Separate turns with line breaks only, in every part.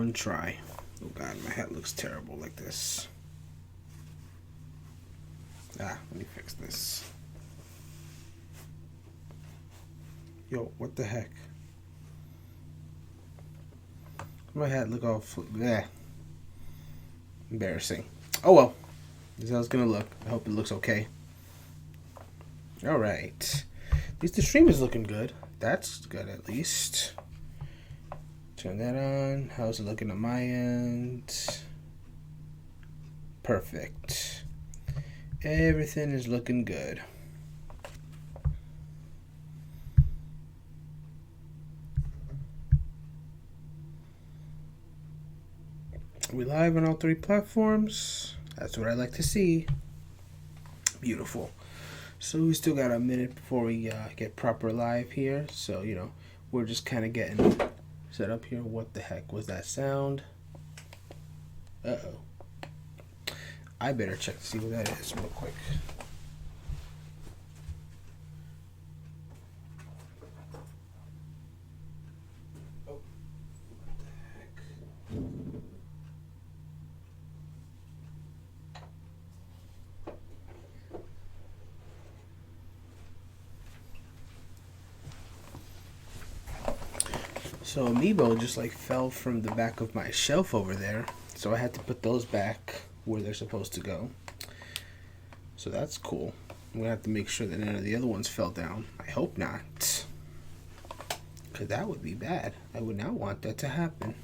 one try. Oh god, my hat looks terrible like this. Let me fix this. Yo, what the heck? My hat look all embarrassing. Oh well, this is how it's gonna look. I hope it looks okay. Alright. At least the stream is looking good. That's good at least. Turn that on. How's it looking on my end? Perfect. Everything is looking good. Are we live on all three platforms? That's what I like to see. Beautiful. So we still got a minute before we get proper live here. So, we're just kind of getting set up here. What the heck was that sound? Uh-oh. I better check to see what that is real quick. Oh, what the heck? So Amiibo just fell from the back of my shelf over there. So I had to put those back where they're supposed to go. So that's cool. I'm gonna have to make sure that none of the other ones fell down. I hope not. Because that would be bad. I would not want that to happen.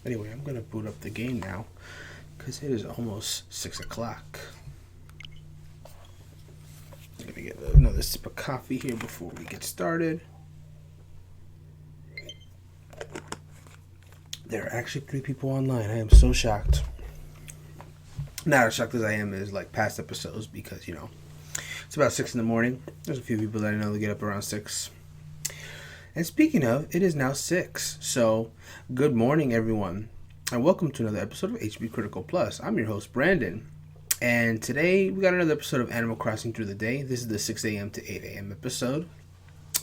Anyway, I'm gonna boot up the game now. Because it is almost 6 o'clock. I'm gonna get another sip of coffee here before we get started. There are actually 3 people online. I am so shocked. Not as shocked as I am as past episodes because, it's about 6 in the morning. There's a few people that I know that get up around 6. And speaking of, it is now 6. So, good morning, everyone. And welcome to another episode of HB Critical Plus. I'm your host, Brandon. And today, we got another episode of Animal Crossing Through the Day. This is the 6 a.m. to 8 a.m. episode.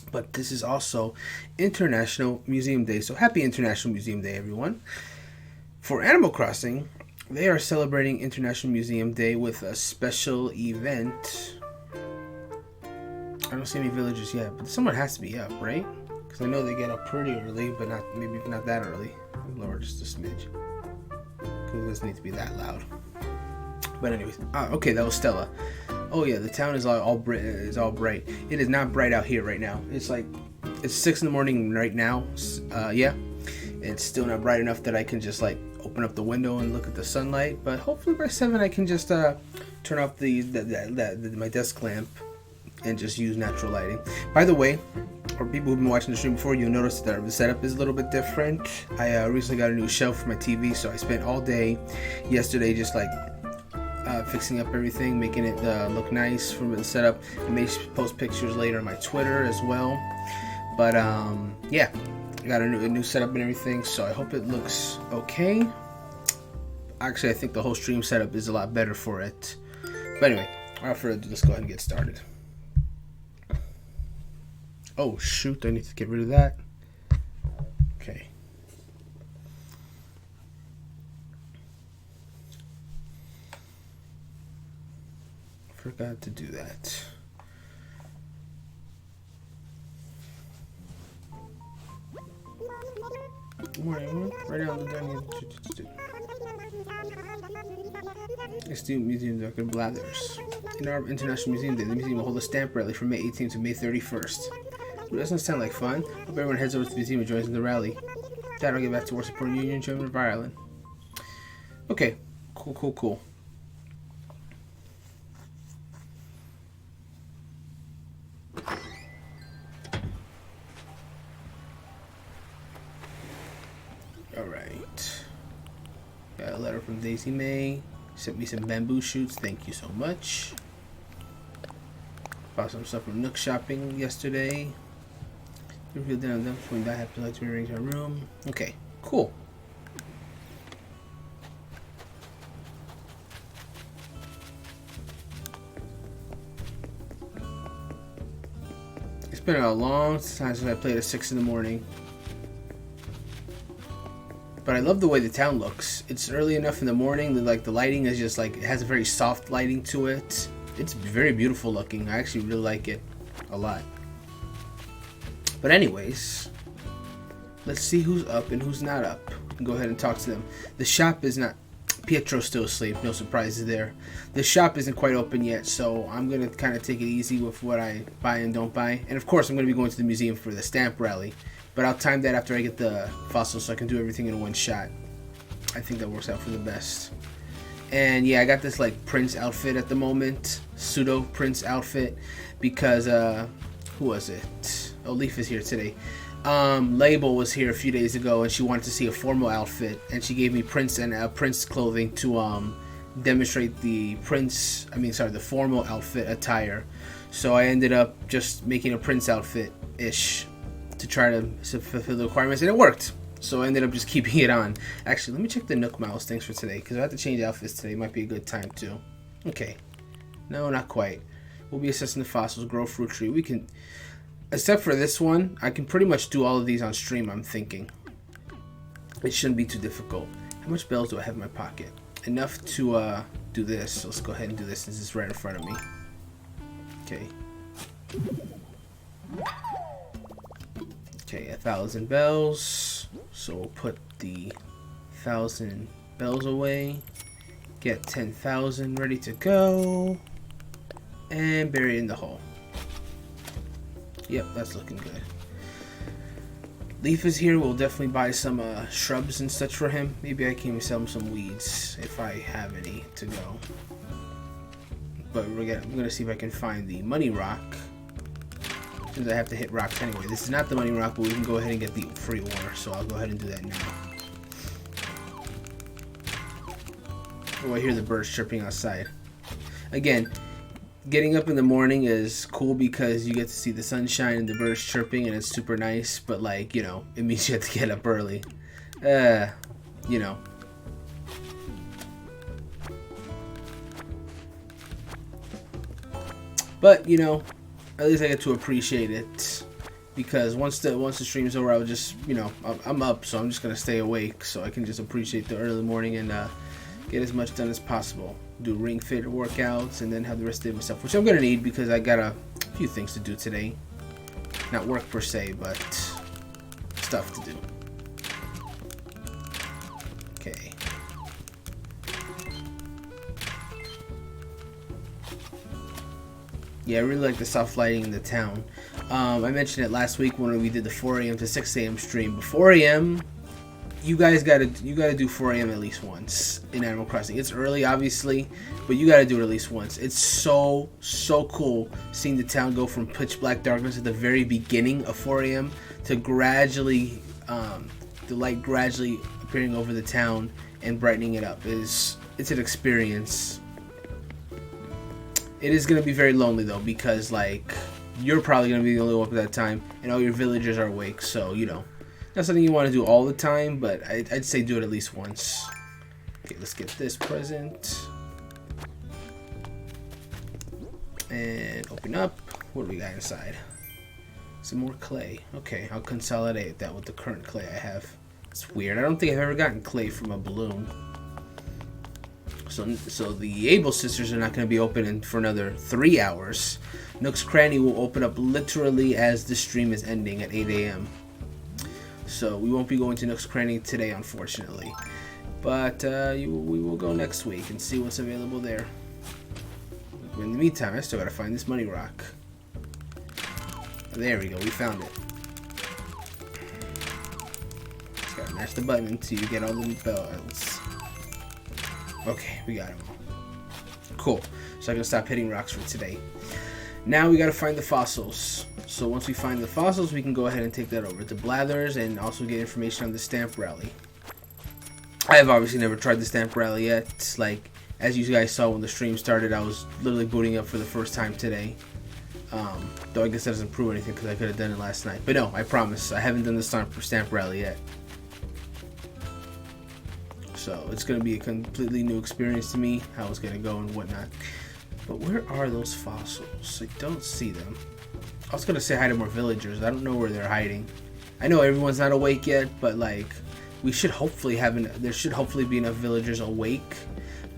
But this is also International Museum Day. So happy International Museum Day, everyone. For Animal Crossing, they are celebrating International Museum Day with a special event. I don't see any villagers yet, but someone has to be up, right? Because I know they get up pretty early, but maybe not that early. Lower just a smidge. Because it doesn't need to be that loud. But anyways, okay, that was Stella. Oh yeah, the town is all bright. It is not bright out here right now. It's 6 in the morning right now. Yeah, it's still not bright enough that I can just open up the window and look at the sunlight. But hopefully by 7 I can just turn off my desk lamp and just use natural lighting. By the way, for people who've been watching the stream before, you'll notice that the setup is a little bit different. I recently got a new shelf for my TV, so I spent all day yesterday just fixing up everything, making it look nice from the setup. I may post pictures later on my Twitter as well. But yeah, I got a new setup and everything, so I hope it looks okay. Actually, I think the whole stream setup is a lot better for it. But anyway, without further ado, let's go ahead and get started. Oh shoot, I need to get rid of that. Okay. Forgot to do that. Good morning. Right now, the dining. Student Museum Dr. Blathers. In our International Museum Day, the museum will hold a stamp rally from May 18th to May 31st. Ooh, doesn't sound like fun. Hope everyone heads over to the museum and joins in the rally. Dad, I'll get back to work supporting Union Enjoyment of Ireland. Okay, cool. Alright. Got a letter from Daisy May. Sent me some bamboo shoots. Thank you so much. Bought some stuff from Nook Shopping yesterday. Revealed down them when I have to rearrange our room. Okay, cool. It's been a long time since I played at 6 in the morning. But I love the way the town looks. It's early enough in the morning that like the lighting is just like, it has a very soft lighting to it. It's very beautiful looking. I actually really like it a lot. But anyways, let's see who's up and who's not up. We can go ahead and talk to them. The shop is not... Pietro's still asleep. No surprises there. The shop isn't quite open yet, so I'm going to kind of take it easy with what I buy and don't buy. And of course, I'm going to be going to the museum for the stamp rally. But I'll time that after I get the fossils so I can do everything in one shot. I think that works out for the best. And yeah, I got this like Prince outfit at the moment. Pseudo Prince outfit. Because, who was it? Oh, Leaf is here today. Label was here a few days ago and she wanted to see a formal outfit. And she gave me Prince and Prince clothing to demonstrate the the formal outfit attire. So I ended up just making a Prince outfit-ish to try to fulfill the requirements, and it worked. So I ended up just keeping it on. Actually, let me check the Nook Mouse things for today, because I have to change outfits today. Might be a good time too. Okay. No, not quite. We'll be assessing the fossils, grow fruit tree. We can, except for this one, I can pretty much do all of these on stream, I'm thinking. It shouldn't be too difficult. How much bells do I have in my pocket? Enough to do this. So let's go ahead and do this since it's right in front of me. Okay. Okay, 1,000 bells. So we'll put the 1,000 bells away. Get 10,000 ready to go. And bury it in the hole. Yep, that's looking good. Leaf is here. We'll definitely buy some shrubs and such for him. Maybe I can even sell him some weeds if I have any to go. But I'm gonna see if I can find the money rock. Since I have to hit rocks anyway. This is not the money rock, but we can go ahead and get the free ore. So I'll go ahead and do that now. Oh, I hear the birds chirping outside. Again, getting up in the morning is cool because you get to see the sunshine and the birds chirping and it's super nice. But like, you know, it means you have to get up early. You know. But, you know, at least I get to appreciate it, because once the stream's over, I'll just, you know, I'm up, so I'm just gonna stay awake, so I can just appreciate the early morning and get as much done as possible. Do ring fit workouts, and then have the rest of the day myself, which I'm gonna need because I got a few things to do today. Not work per se, but stuff to do. Okay. Yeah, I really like the soft lighting in the town. I mentioned it last week when we did the 4 a.m. to 6 a.m. stream. But 4 a.m., you guys gotta do 4 a.m. at least once in Animal Crossing. It's early, obviously, but you gotta do it at least once. It's so cool seeing the town go from pitch black darkness at the very beginning of 4 a.m. to gradually, the light gradually appearing over the town and brightening it up. It's an experience. It is going to be very lonely, though, because, like, you're probably going to be the only one up at that time, and all your villagers are awake, so, you know. Not something you want to do all the time, but I'd say do it at least once. Okay, let's get this present. And open up. What do we got inside? Some more clay. Okay, I'll consolidate that with the current clay I have. It's weird. I don't think I've ever gotten clay from a balloon. So the Able Sisters are not going to be open for another 3 hours. Nook's Cranny will open up literally as the stream is ending at 8 a.m. So we won't be going to Nook's Cranny today, unfortunately. But we will go next week and see what's available there. In the meantime, I still got to find this money rock. There we go, we found it. Just got to mash the button until you get all the bells. Okay, we got them all. Cool. So I can stop hitting rocks for today. Now we gotta find the fossils. So once we find the fossils, we can go ahead and take that over to Blathers and also get information on the stamp rally. I have obviously never tried the stamp rally yet. It's like, as you guys saw when the stream started, I was literally booting up for the first time today. Though I guess that doesn't prove anything because I could have done it last night. But no, I promise, I haven't done the stamp rally yet. So it's going to be a completely new experience to me, how it's going to go and whatnot. But where are those fossils? I don't see them. I was going to say hi to more villagers. I don't know where they're hiding. I know everyone's not awake yet, but like, we should hopefully there should hopefully be enough villagers awake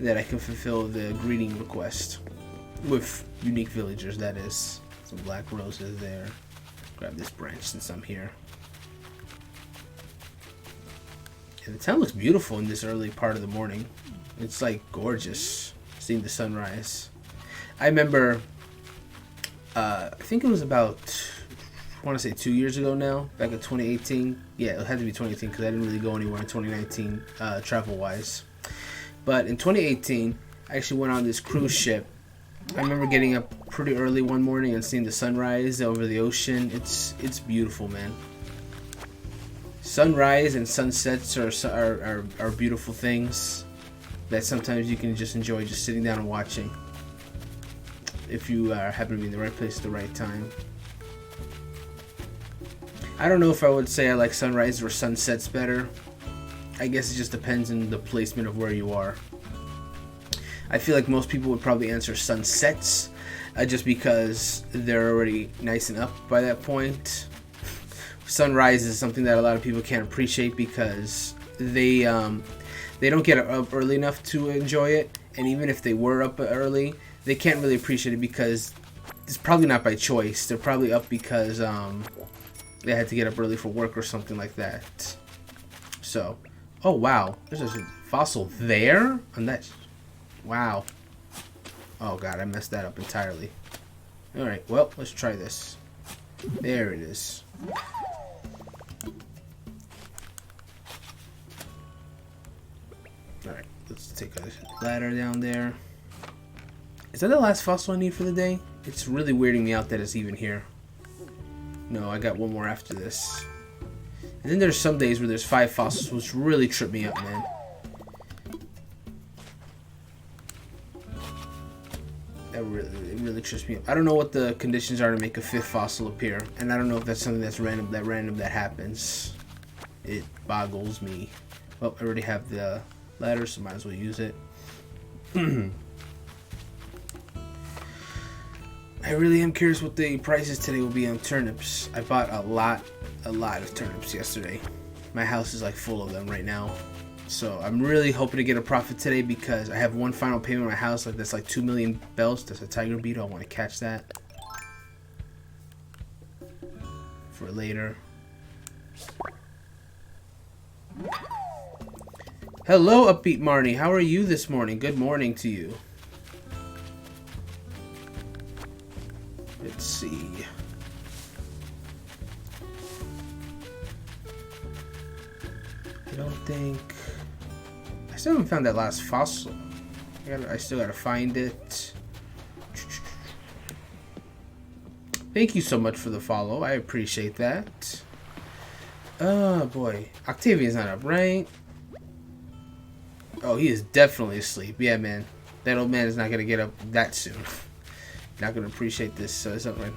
that I can fulfill the greeting request with unique villagers. That is, some black roses there. Grab this branch since I'm here. And the town looks beautiful in this early part of the morning. It's like gorgeous seeing the sunrise. I remember, I think it was about, I want to say 2 years ago now, back in 2018. Yeah, it had to be 2018 because I didn't really go anywhere in 2019 travel-wise. But in 2018, I actually went on this cruise ship. I remember getting up pretty early one morning and seeing the sunrise over the ocean. It's beautiful, man. Sunrise and sunsets are beautiful things that sometimes you can just enjoy just sitting down and watching if you happen to be in the right place at the right time. I don't know if I would say I like sunrise or sunsets better. I guess it just depends on the placement of where you are. I feel like most people would probably answer sunsets just because they're already nice and up by that point. Sunrise is something that a lot of people can't appreciate because they don't get up early enough to enjoy it, and even if they were up early, they can't really appreciate it because it's probably not by choice. They're probably up because they had to get up early for work or something like that. So, oh wow, there's a fossil there, and that's wow. Oh god, I messed that up entirely. All right, well, let's try this. There it is. Alright, let's take a ladder down there. Is that the last fossil I need for the day? It's really weirding me out that it's even here. No, I got one more after this. And then there's some days where there's 5 fossils, which really trip me up, man. It really trips me up. I don't know what the conditions are to make a 5th fossil appear, and I don't know if that's something that's random that happens. It boggles me. Well, I already have the ladder, so might as well use it. I really am curious what the prices today will be on turnips. I bought a lot of turnips yesterday. My house is like full of them right now. So I'm really hoping to get a profit today because I have one final payment on my house that's like 2 million bells. That's a tiger beetle. I want to catch that for later. Hello, Upbeat Marnie. How are you this morning? Good morning to you. Let's see. I don't think... I still haven't found that last fossil. I still gotta find it. Thank you so much for the follow. I appreciate that. Oh boy. Octavian's not up, right? Oh, he is definitely asleep. Yeah, man. That old man is not gonna get up that soon. Not gonna appreciate this something.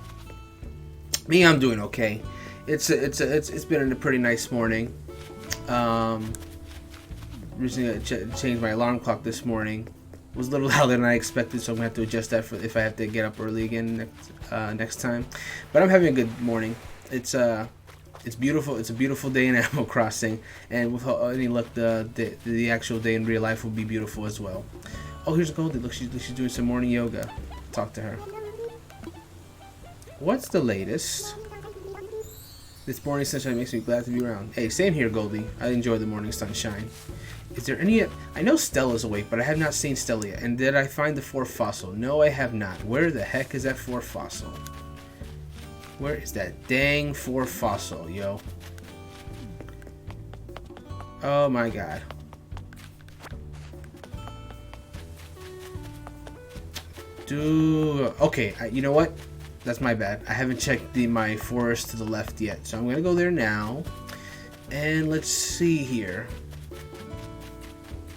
Me, I'm doing okay. It's been a pretty nice morning. Recently changed my alarm clock this morning. It was a little louder than I expected, so I'm gonna have to adjust that for if I have to get up early again next time. But I'm having a good morning. It's beautiful. It's a beautiful day in Animal Crossing, and with any luck, the actual day in real life will be beautiful as well. Oh, here's Goldie. Look, she's doing some morning yoga. Talk to her. What's the latest? This morning sunshine makes me glad to be around. Hey, same here, Goldie. I enjoy the morning sunshine. Is there any... I know Stella's awake, but I have not seen Stella yet. And did I find the 4th fossil? No, I have not. Where the heck is that 4th fossil? Where is that dang 4th fossil, yo? Oh my god. Dude. Okay, you know what? That's my bad. I haven't checked my forest to the left yet. So I'm going to go there now. And let's see here.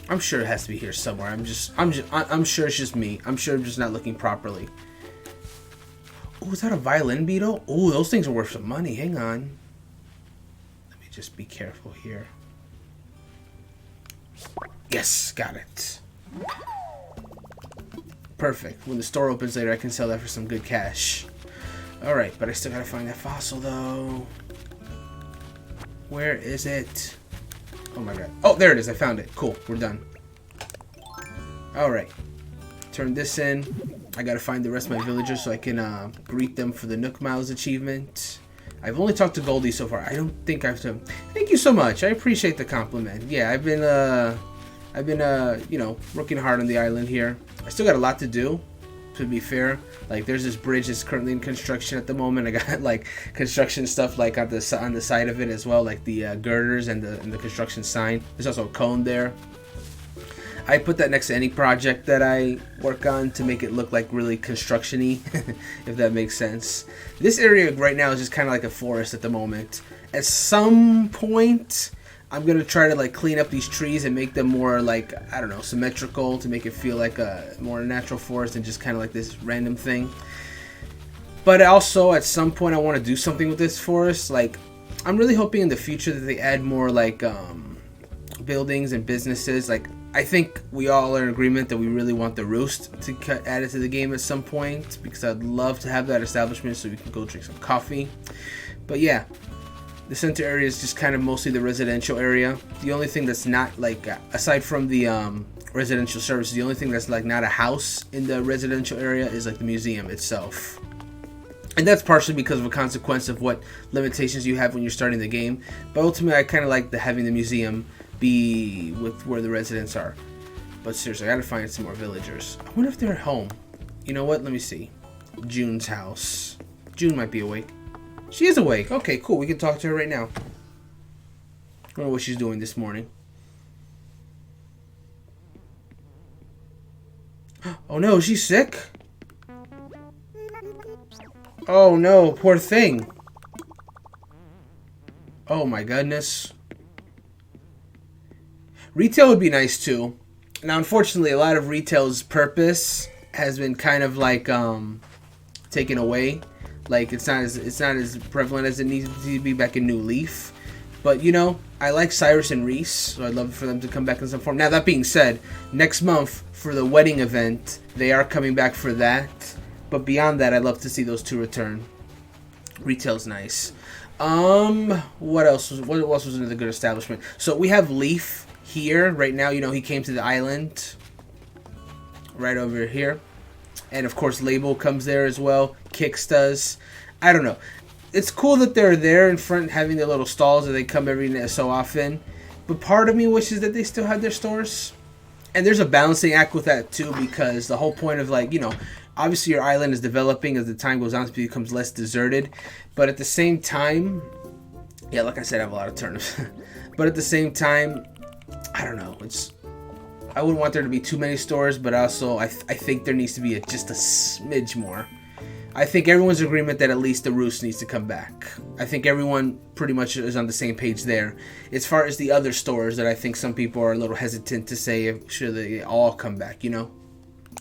I'm sure it has to be here somewhere. I'm sure it's just me. I'm sure I'm just not looking properly. Oh, is that a violin beetle? Oh, those things are worth some money. Hang on. Let me just be careful here. Yes, got it. Perfect. When the store opens later, I can sell that for some good cash. Alright, but I still gotta find that fossil, though. Where is it? Oh my god. Oh, there it is. I found it. Cool. We're done. Alright. Turn this in. I gotta find the rest of my villagers so I can greet them for the Nook Miles achievement. I've only talked to Goldie so far. I don't think I have to... Thank you so much. I appreciate the compliment. Yeah, I've been, you know, working hard on the island here. I still got a lot to do, to be fair. Like, there's this bridge that's currently in construction at the moment. I got, like, construction stuff, like, on the side of it as well, like the girders and the construction sign. There's also a cone there. I put that next to any project that I work on to make it look like really construction-y, if that makes sense. This area right now is just kind of like a forest at the moment. At some point, I'm going to try to like clean up these trees and make them more like, I don't know, symmetrical to make it feel like a more natural forest than just kind of like this random thing. But also, at some point, I want to do something with this forest. Like, I'm really hoping in the future that they add more like buildings and businesses. Like, I think we all are in agreement that we really want the Roost to get added to the game at some point, because I'd love to have that establishment so we can go drink some coffee. But yeah, the center area is just kind of mostly the residential area. The only thing that's not like, aside from the residential services, the only thing that's like not a house in the residential area is like the museum itself. And that's partially because of a consequence of what limitations you have when you're starting the game. But ultimately, I kind of like having the museum be with where the residents are. But seriously, I gotta find some more villagers. I wonder if they're at home. You know what? Let me see. June's house. June might be awake. She is awake. Okay, cool. We can talk to her right now. I wonder what she's doing this morning. Oh no, she's sick? Oh no, poor thing. Oh my goodness. Retail would be nice too. Now, unfortunately, a lot of retail's purpose has been kind of like taken away. Like, it's not as prevalent as it needs to be back in New Leaf. But you know, I like Cyrus and Reese, so I'd love for them to come back in some form. Now, that being said, next month for the wedding event, they are coming back for that. But beyond that, I'd love to see those two return. Retail's nice. What else was another good establishment? So we have Leaf here right now. You know, he came to the island right over here, and of course Label comes there as well. Kix does. I don't know, it's cool that they're there in front having their little stalls, and they come every so often, but part of me wishes that they still had their stores. And there's a balancing act with that too, because the whole point of, like, you know, obviously your island is developing as the time goes on, it becomes less deserted, but at the same time, yeah, like I said, I have a lot of turnips. But at the same time, I don't know. I wouldn't want there to be too many stores, but also I think there needs to be just a smidge more. I think everyone's in agreement that at least the Roost needs to come back. I think everyone pretty much is on the same page there. As far as the other stores that I think some people are a little hesitant to say should they all come back, you know?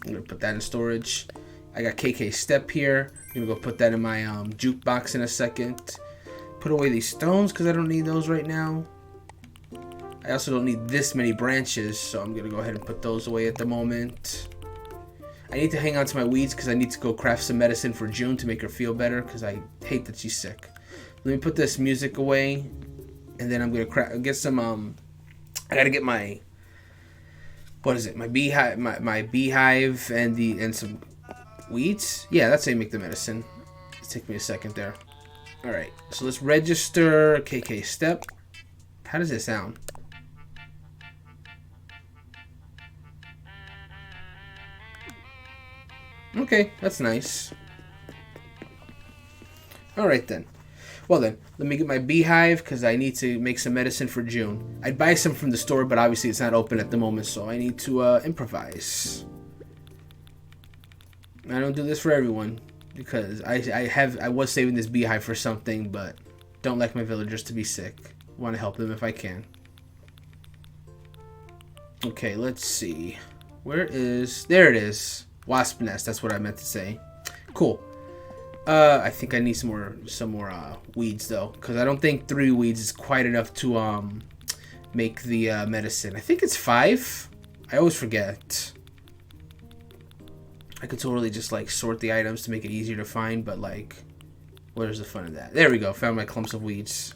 I'm going to put that in storage. I got KK Step here. I'm going to go put that in my jukebox in a second. Put away these stones because I don't need those right now. I also don't need this many branches, so I'm going to go ahead and put those away at the moment. I need to hang on to my weeds because I need to go craft some medicine for June to make her feel better, because I hate that she's sick. Let me put this music away, and then I'm going to get some, I got to get my, what is it, my beehive, my beehive and some weeds. Yeah, that's how you make the medicine. It'll take me a second there. Alright, so let's register KK Step. How does it sound? Okay, that's nice. Alright then. Well then, let me get my beehive because I need to make some medicine for June. I'd buy some from the store, but obviously it's not open at the moment, so I need to improvise. I don't do this for everyone because I was saving this beehive for something, but don't like my villagers to be sick. Want to help them if I can. Okay, let's see. Where is... There it is. Wasp nest, that's what I meant to say. Cool. I think I need some more weeds though, because I don't think 3 weeds is quite enough to make the medicine. I think it's 5. I always forget. I could totally just like sort the items to make it easier to find, but like, where's the fun of that? There we go. Found my clumps of weeds.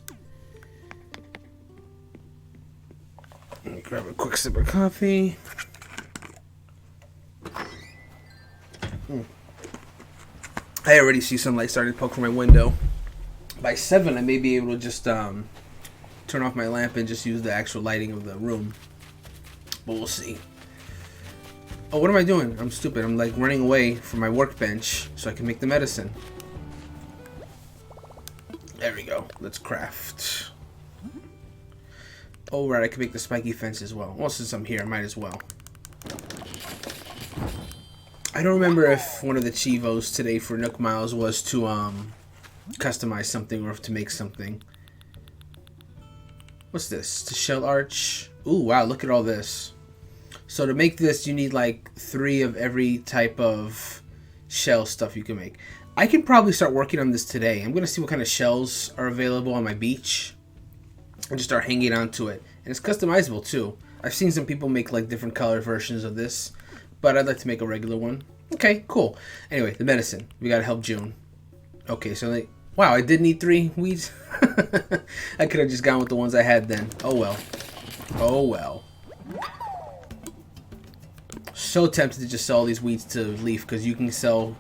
Grab a quick sip of coffee. I already see sunlight starting to poke from my window. By 7, I may be able to just turn off my lamp and just use the actual lighting of the room. But we'll see. Oh, what am I doing? I'm stupid. I'm like running away from my workbench so I can make the medicine. There we go. Let's craft. Oh, right. I can make the spiky fence as well. Well, since I'm here, I might as well. I don't remember if one of the Chivos today for Nook Miles was to customize something or if to make something. What's this? The shell arch. Ooh, wow. Look at all this. So to make this, you need like 3 of every type of shell stuff you can make. I can probably start working on this today. I'm going to see what kind of shells are available on my beach and just start hanging onto it. And it's customizable too. I've seen some people make like different color versions of this, but I'd like to make a regular one. Okay, cool. Anyway, the medicine. We got to help June. Okay, so like, wow, I did need 3 weeds. I could have just gone with the ones I had then. Oh well. Oh well. So tempted to just sell these weeds to leaf because you can sell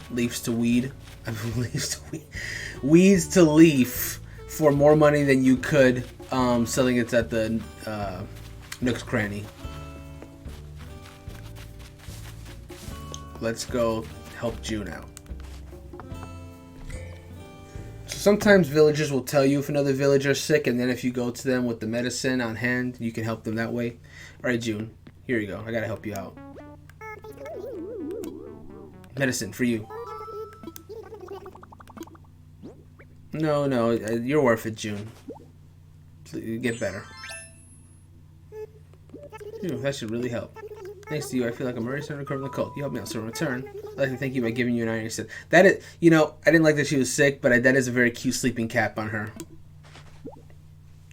leaves to weed. Weeds to leaf for more money than you could selling it at the Nook's Cranny. Let's go help June out. So sometimes villagers will tell you if another villager is sick, and then if you go to them with the medicine on hand, you can help them that way. Alright, June. Here you go. I gotta help you out. Medicine for you. No, you're worth it, June. Please, get better. That should really help. Thanks to you, I feel like I'm already starting to recover from the cold. You helped me out, so in return, I'd like to thank you by giving you an iron set. That is, I didn't like that she was sick, but that is a very cute sleeping cap on her.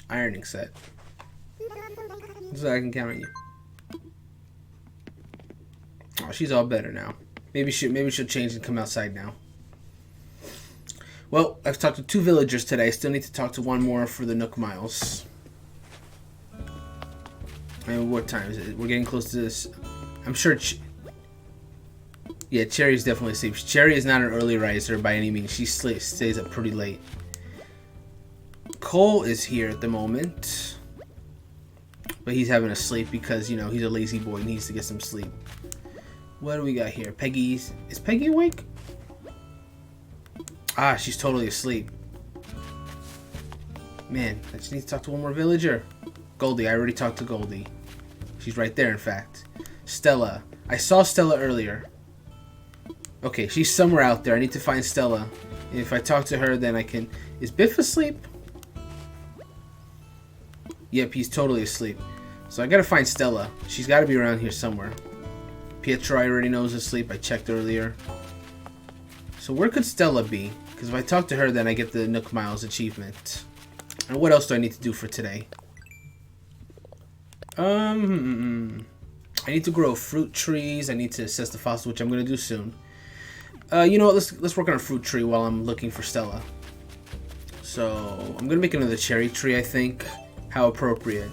Ironing set. So I can count on you. Oh, she's all better now. Maybe she'll change and come outside now. Well, I've talked to 2 villagers today. I still need to talk to 1 more for the Nook Miles. And what time is it? We're getting close to this. I'm sure. Yeah, Cherry's definitely asleep. Cherry is not an early riser by any means. She stays up pretty late. Cole is here at the moment, but he's having a sleep because he's a lazy boy. He needs to get some sleep. What do we got here? Is Peggy awake? Ah, she's totally asleep. Man, I just need to talk to 1 more villager. Goldie, I already talked to Goldie. She's right there, in fact. Stella. I saw Stella earlier. Okay, she's somewhere out there. I need to find Stella. And if I talk to her, then I can... Is Biff asleep? Yep, he's totally asleep. So I gotta find Stella. She's gotta be around here somewhere. Pietro, I already know is asleep. I checked earlier. So where could Stella be? Because if I talk to her, then I get the Nook Miles achievement. And what else do I need to do for today? I need to grow fruit trees. I need to assess the fossils, which I'm going to do soon. You know what? Let's work on a fruit tree while I'm looking for Stella. So I'm going to make another cherry tree, I think. How appropriate.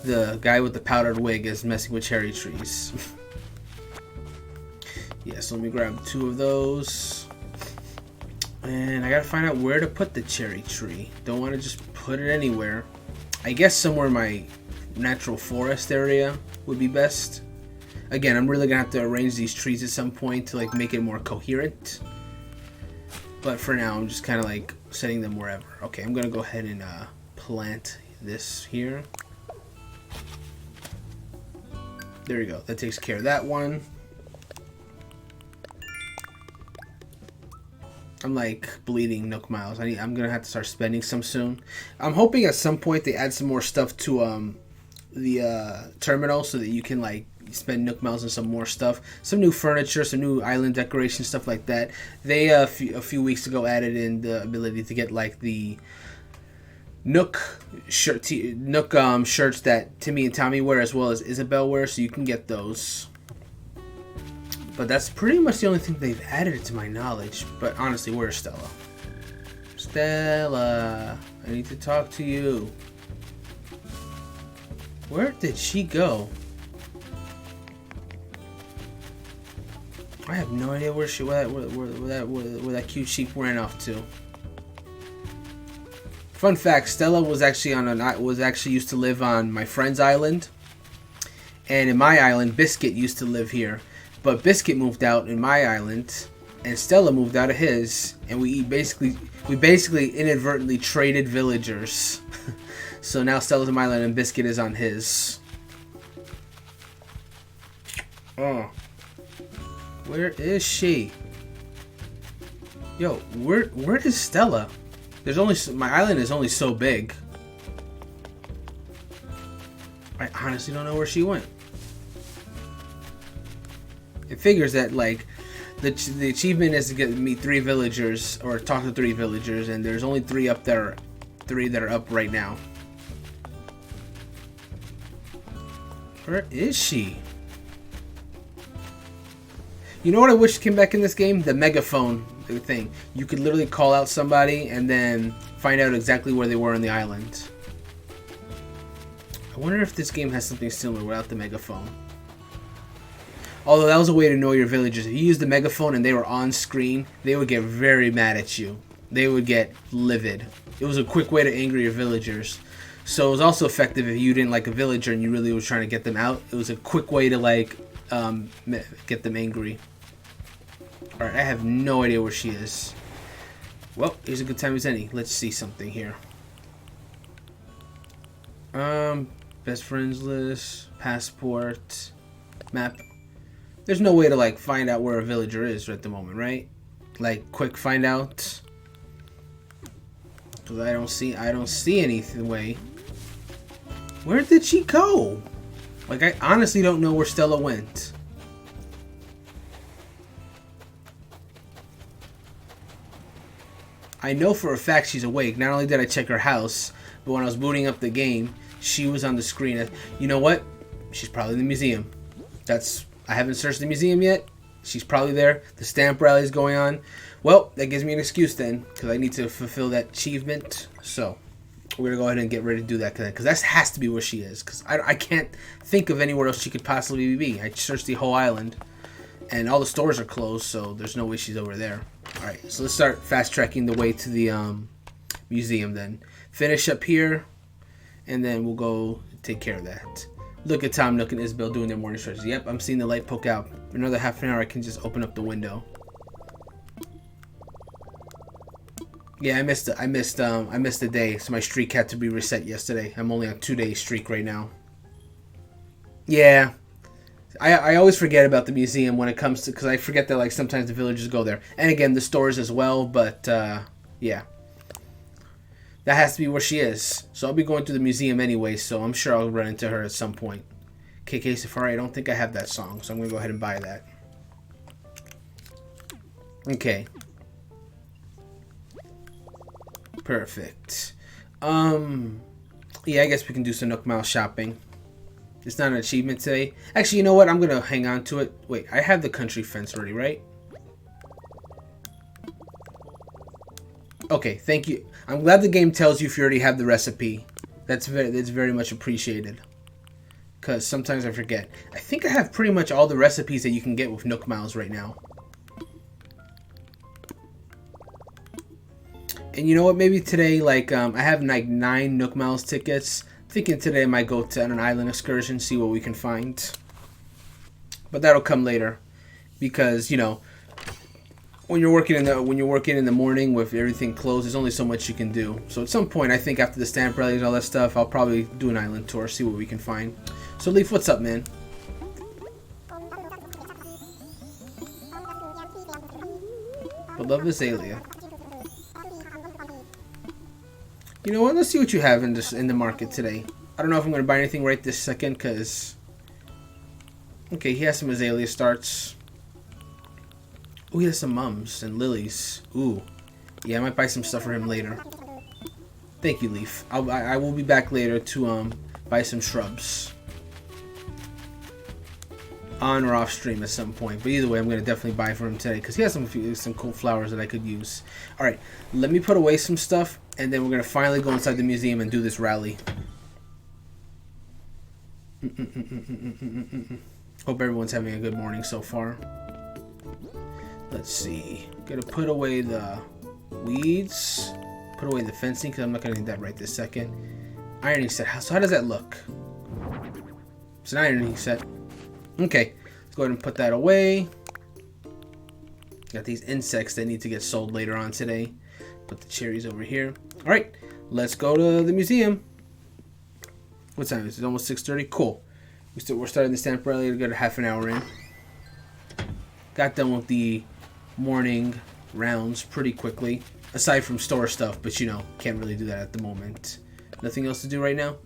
The guy with the powdered wig is messing with cherry trees. Yeah, so let me grab 2 of those. And I gotta find out where to put the cherry tree. Don't want to just put it anywhere. I guess somewhere in my natural forest area would be best. Again, I'm really gonna have to arrange these trees at some point to like make it more coherent. But for now, I'm just kind of like setting them wherever. Okay, I'm gonna go ahead and plant this here. There we go. That takes care of that one. I'm like bleeding Nook Miles. I'm gonna have to start spending some soon. I'm hoping at some point they add some more stuff to the terminal so that you can like spend Nook Miles on some more stuff, some new furniture, some new island decoration, stuff like that. They a few weeks ago added in the ability to get like the Nook shirts that Timmy and Tommy wear as well as Isabel wear, so you can get those. But that's pretty much the only thing they've added to my knowledge. But honestly, where's Stella? Stella, I need to talk to you. Where did she go? I have no idea where that cute sheep ran off to. Fun fact: Stella was actually used to live on my friend's island, and in my island, Biscuit used to live here. But Biscuit moved out in my island, and Stella moved out of his, and we basically inadvertently traded villagers. So now Stella's on my island and Biscuit is on his. Oh. Where is she? Yo, where is Stella? My island is only so big. I honestly don't know where she went. It figures that like the achievement is to meet 3 villagers or talk to 3 villagers, and there's only 3 up there, 3 that are up right now. Where is she? You know what I wish came back in this game? The megaphone thing. You could literally call out somebody and then find out exactly where they were on the island. I wonder if this game has something similar without the megaphone. Although that was a way to know your villagers. If you used the megaphone and they were on screen, they would get very mad at you. They would get livid. It was a quick way to anger your villagers. So it was also effective if you didn't like a villager and you really were trying to get them out. It was a quick way to like get them angry. Alright, I have no idea where she is. Well, here's a good time as any. Let's see something here. Best friends list, passport, map. There's no way to like find out where a villager is at the moment, right? Like quick find out. Cause I don't see anything way. Where did she go? Like I honestly don't know where Stella went. I know for a fact she's awake. Not only did I check her house, but when I was booting up the game, she was on the screen. You know what? She's probably in the museum. I haven't searched the museum yet. She's probably there. The stamp rally is going on. Well, that gives me an excuse then, because I need to fulfill that achievement. So, we're going to go ahead and get ready to do that, because that has to be where she is. Because I can't think of anywhere else she could possibly be. I searched the whole island, and all the stores are closed, so there's no way she's over there. Alright, so let's start fast-tracking the way to the museum then. Finish up here, and then we'll go take care of that. Look at Tom, Nook, and Isabel doing their morning stretches. Yep, I'm seeing the light poke out. For another half an hour, I can just open up the window. Yeah, I missed a day, so my streak had to be reset yesterday. I'm only on 2-day streak right now. Yeah, I always forget about the museum when it comes to, because I forget that like sometimes the villagers go there, and again the stores as well. But yeah, that has to be where she is. So I'll be going to the museum anyway, so I'm sure I'll run into her at some point. KK Safari, I don't think I have that song, so I'm gonna go ahead and buy that. Okay. Perfect. Yeah, I guess we can do some Nook Mile shopping. It's not an achievement today. Actually, you know what? I'm going to hang on to it. Wait, I have the country fence already, right? Okay, thank you. I'm glad the game tells you if you already have the recipe. That's very much appreciated. Because sometimes I forget. I think I have pretty much all the recipes that you can get with Nook Miles right now. And you know what? Maybe today, like, I have like 9 Nook Miles tickets. Thinking today I might go to an island excursion, see what we can find. But that'll come later, because you know, when you're working in the morning with everything closed, there's only so much you can do. So at some point, I think after the stamp rally and all that stuff, I'll probably do an island tour, see what we can find. So Leaf, what's up, man? Beloved Azalea. You know what? Let's see what you have in the market today. I don't know if I'm going to buy anything right this second, because... Okay, he has some azalea starts. Oh, he has some mums and lilies. Ooh. Yeah, I might buy some stuff for him later. Thank you, Leaf. I will be back later to buy some shrubs. On or off stream at some point. But either way, I'm going to definitely buy for him today, because he has some cool flowers that I could use. Alright, let me put away some stuff, and then we're going to finally go inside the museum and do this rally. Hope everyone's having a good morning so far. Let's see. Gotta put away the weeds. Put away the fencing because I'm not gonna need that right this second. Ironing set. So how does that look? It's an ironing set. Okay. Let's go ahead and put that away. Got these insects that need to get sold later on today. Put the cherries over here. Alright. Let's go to the museum. What time is it? Almost 6:30? Cool. We're starting the stamp rally. We got a half an hour in. Got done with the morning rounds pretty quickly. Aside from store stuff, but you know, can't really do that at the moment. Nothing else to do right now.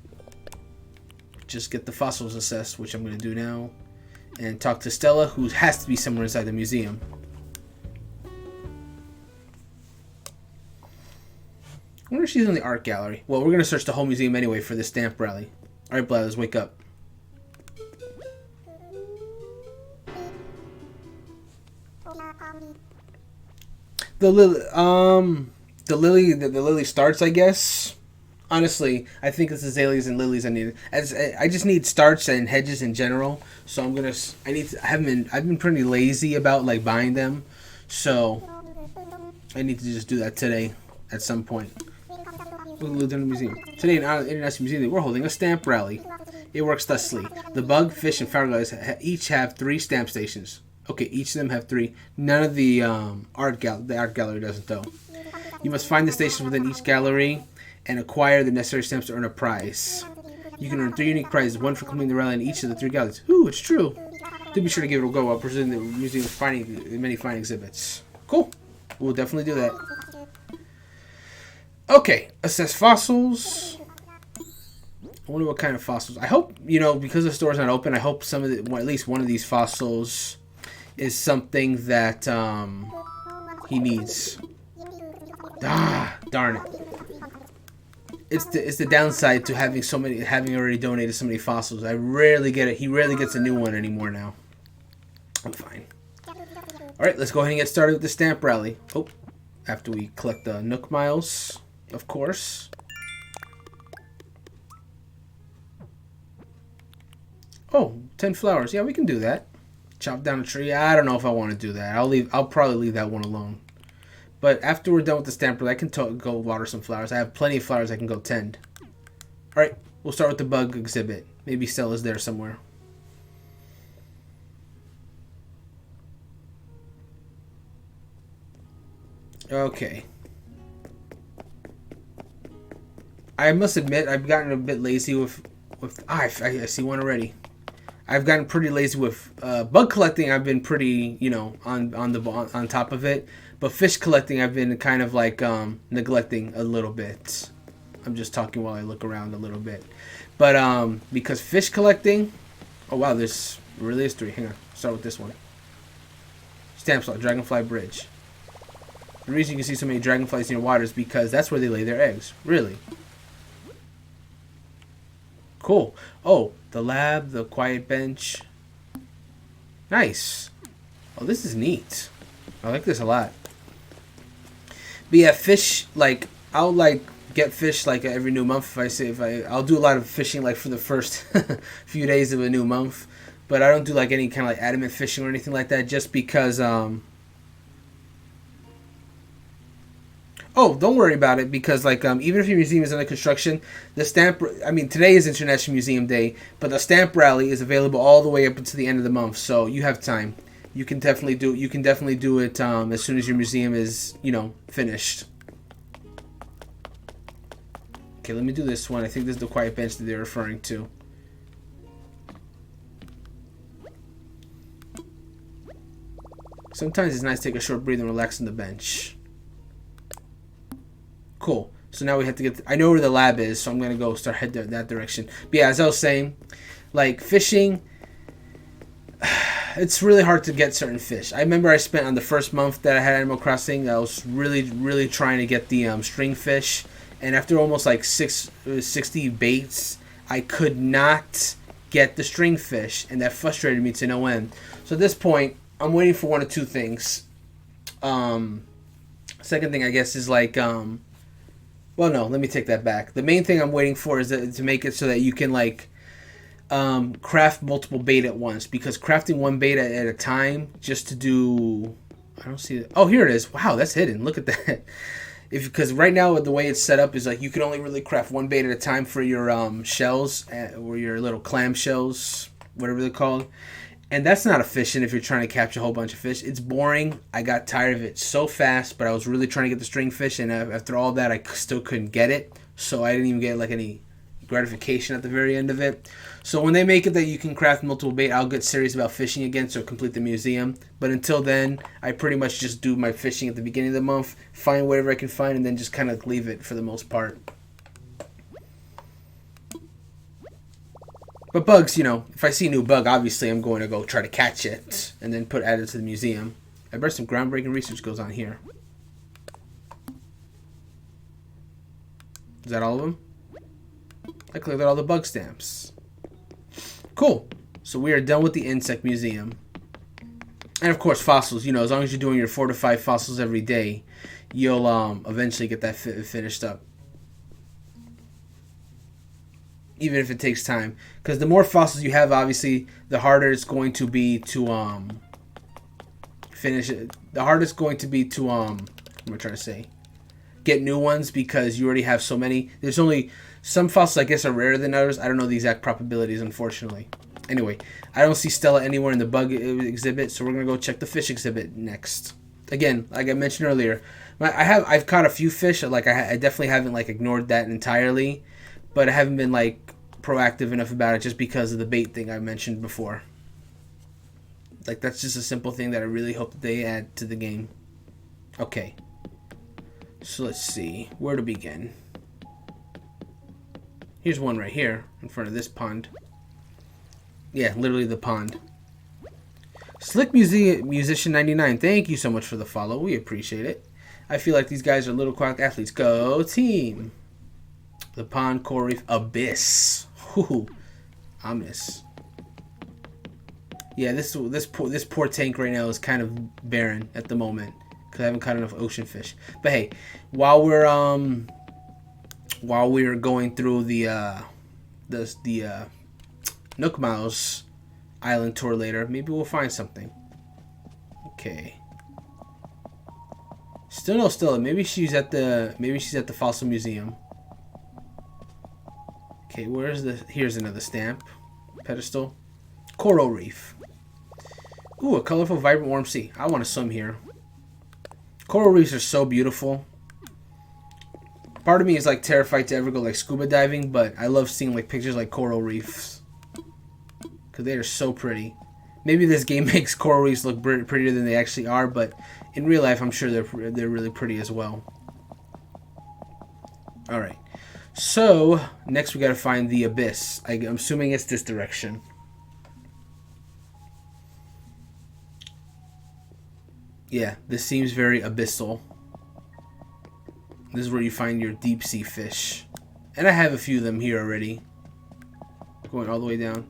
Just get the fossils assessed, which I'm going to do now. And talk to Stella, who has to be somewhere inside the museum. I wonder if she's in the art gallery. Well, we're going to search the whole museum anyway for the stamp rally. Alright, Blathers, wake up. The lily starts, I guess. Honestly, I think it's azaleas and lilies I need. I just need starts and hedges in general. So I've been pretty lazy about like buying them. So I need to just do that today at some point. We'll live in the museum. Today in International Museum, we're holding a stamp rally. It works thusly. The bug, fish, and flower galleries each have 3 stamp stations. Okay, each of them have 3. None of the art gallery doesn't though. You must find the stations within each gallery and acquire the necessary stamps to earn a prize. You can earn 3 unique prizes, 1 for completing the rally in each of the 3 galleries. Ooh, it's true. Do be sure to give it a go. I'll presume the museum is finding many fine exhibits. Cool. We'll definitely do that. Okay, assess fossils. I wonder what kind of fossils. I hope, you know, because the store's not open, I hope some of at least one of these fossils is something that he needs. Ah, darn it. It's the downside to having already donated so many fossils. I rarely get it. He rarely gets a new one anymore now. I'm fine. Alright, let's go ahead and get started with the stamp rally. Oh, after we collect the Nook Miles, of course. Oh, 10 flowers. Yeah, we can do that. Chop down a tree. I don't know if I want to do that. I'll probably leave that one alone. But after we're done with the stamp rally, I can go water some flowers. I have plenty of flowers I can go tend. Alright, we'll start with the bug exhibit. Maybe Stella's there somewhere. Okay. I must admit, I've gotten a bit lazy with I see one already. I've gotten pretty lazy with bug collecting. I've been pretty, you know, on top of it. But fish collecting, I've been kind of like neglecting a little bit. I'm just talking while I look around a little bit. But because fish collecting, oh wow, there's really is 3. Hang on, start with this one. Stamp slot, Dragonfly Bridge. The reason you can see so many dragonflies near water is because that's where they lay their eggs. Really. Cool. Oh, the lab, the quiet bench. Nice. Oh, this is neat. I like this a lot. But yeah, fish, like, I'll like get fish like every new month. I'll do a lot of fishing like for the first few days of a new month. But I don't do like any kind of like adamant fishing or anything like that just because oh, don't worry about it because like even if your museum is under construction, the stamp today is International Museum Day, but the stamp rally is available all the way up until the end of the month, so you have time. You can definitely do it as soon as your museum is, you know, finished. Okay, let me do this one. I think this is the quiet bench that they're referring to. Sometimes it's nice to take a short breather and relax on the bench. Cool. So now we have to get... I know where the lab is, so I'm going to go start heading that direction. But yeah, as I was saying, like fishing... It's really hard to get certain fish. I remember I spent on the first month that I had Animal Crossing, I was really trying to get the string fish. And after almost like 60 baits, I could not get the string fish. And that frustrated me to no end. So at this point, I'm waiting for one of 2 things. Second thing, I guess, is like... well, no, let me take that back. The main thing I'm waiting for is to make it so that you can like... craft multiple bait at once, because crafting one bait at a time just to do, I don't see it. Oh, here it is. Wow, that's hidden. Look at that. Because right now the way it's set up is like you can only really craft one bait at a time for your shells, or your little clam shells, whatever they're called. And that's not efficient if you're trying to catch a whole bunch of fish. It's boring. I got tired of it so fast, but I was really trying to get the string fish, and after all that, I still couldn't get it. So I didn't even get like any gratification at the very end of it. So when they make it that you can craft multiple bait, I'll get serious about fishing again, so complete the museum. But until then, I pretty much just do my fishing at the beginning of the month, find whatever I can find, and then just kind of leave it for the most part. But bugs, if I see a new bug, obviously I'm going to go try to catch it and then add it to the museum. I bet some groundbreaking research goes on here. Is that all of them? I collected all the bug stamps. Cool. So we are done with the insect museum. And of course fossils. As long as you're doing your 4 to 5 fossils every day, you'll eventually get that finished up. Even if it takes time. Because the more fossils you have, obviously, the harder it's going to be to finish it. The harder it's going to be to what am I trying to say? Get new ones, because you already have so many. There's only some fossils, I guess, are rarer than others. I don't know the exact probabilities, unfortunately. Anyway, I don't see Stella anywhere in the bug exhibit, so we're gonna go check the fish exhibit next. Again, like I mentioned earlier, I've caught a few fish. Like I definitely haven't ignored that entirely, but I haven't been proactive enough about it just because of the bait thing I mentioned before. That's just a simple thing that I really hope that they add to the game. Okay. So let's see, where to begin. Here's one right here in front of this pond. Yeah, literally the pond. Slick Musician 99, thank you so much for the follow. We appreciate it. I feel like these guys are little quack athletes. Go team. The pond, coral reef, abyss. Ooh, ominous. Yeah, this poor tank right now is kind of barren at the moment, because I haven't caught enough ocean fish. But hey, while we're going through the Nook Mouse Island tour later, maybe we'll find something. Okay. Still no Stella. Maybe she's at the Fossil Museum. Okay, here's another stamp. Pedestal. Coral Reef. Ooh, a colorful, vibrant, warm sea. I want to swim here. Coral reefs are so beautiful. Part of me is terrified to ever go scuba diving, but I love seeing pictures coral reefs, because they are so pretty. Maybe this game makes coral reefs look prettier than they actually are, but in real life I'm sure they're really pretty as well. All right. So next we got to find the abyss. I'm assuming it's this direction. Yeah, this seems very abyssal. This is where you find your deep sea fish. And I have a few of them here already. Going all the way down.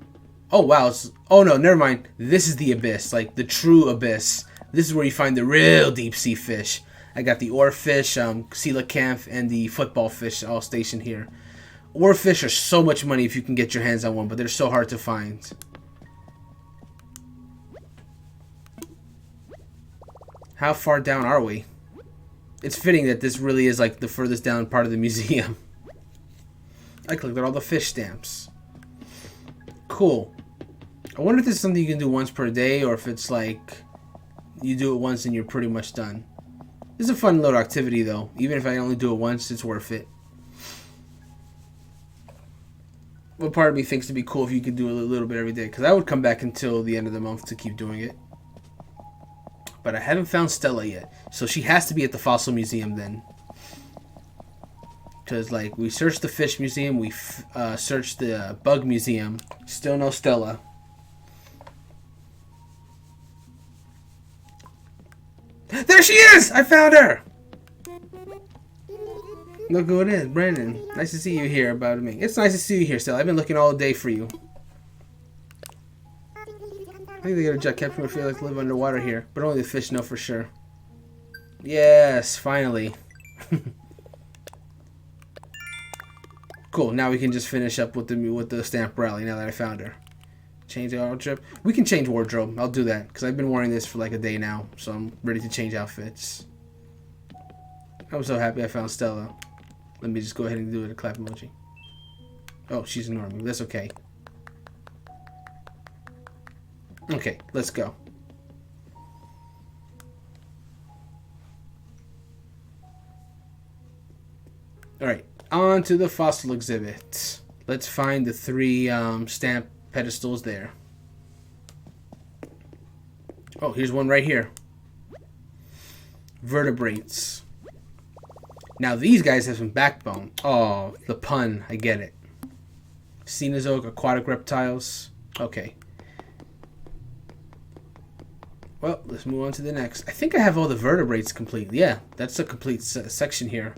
Oh, wow. Oh, no, never mind. This is the abyss. The true abyss. This is where you find the real deep sea fish. I got the oarfish, coelacanth, and the football fish all stationed here. Oarfish are so much money if you can get your hands on one, but they're so hard to find. How far down are we? It's fitting that this really is the furthest down part of the museum. I collected all the fish stamps. Cool. I wonder if this is something you can do once per day, or if it's you do it once and you're pretty much done. This is a fun little activity though. Even if I only do it once, it's worth it. What part of me thinks it'd be cool if you could do a little bit every day? Because I would come back until the end of the month to keep doing it. But I haven't found Stella yet. So she has to be at the Fossil Museum then. Because, we searched the Fish Museum, we searched the Bug Museum. Still no Stella. There she is! I found her! Look who it is, Brandon. Nice to see you here, about me. It's nice to see you here, Stella. I've been looking all day for you. I think they got a jet captain. I feel like to live underwater here, but only the fish know for sure. Yes, finally. Cool. Now we can just finish up with the stamp rally. Now that I found her. Change the wardrobe. We can change wardrobe. I'll do that because I've been wearing this for like a day now, so I'm ready to change outfits. I'm so happy I found Stella. Let me just go ahead and do the clap emoji. Oh, she's ignoring me. That's okay. Okay, let's go. Alright, on to the fossil exhibit. Let's find the 3 stamp pedestals there. Oh, here's one right here. Vertebrates. Now these guys have some backbone. Oh, the pun. I get it. Cenozoic aquatic reptiles. Okay. Well, let's move on to the next. I think I have all the vertebrates complete. Yeah, that's a complete section here.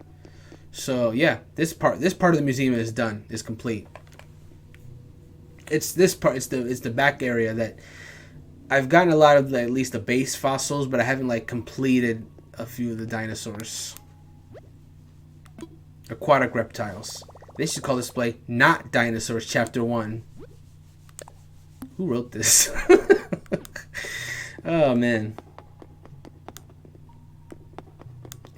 So yeah, this part of the museum is done. Is complete. It's this part. It's the back area that I've gotten a lot of at least the base fossils, but I haven't like completed a few of the dinosaurs. Aquatic reptiles. They should call this display Not Dinosaurs Chapter 1. Who wrote this? Oh man.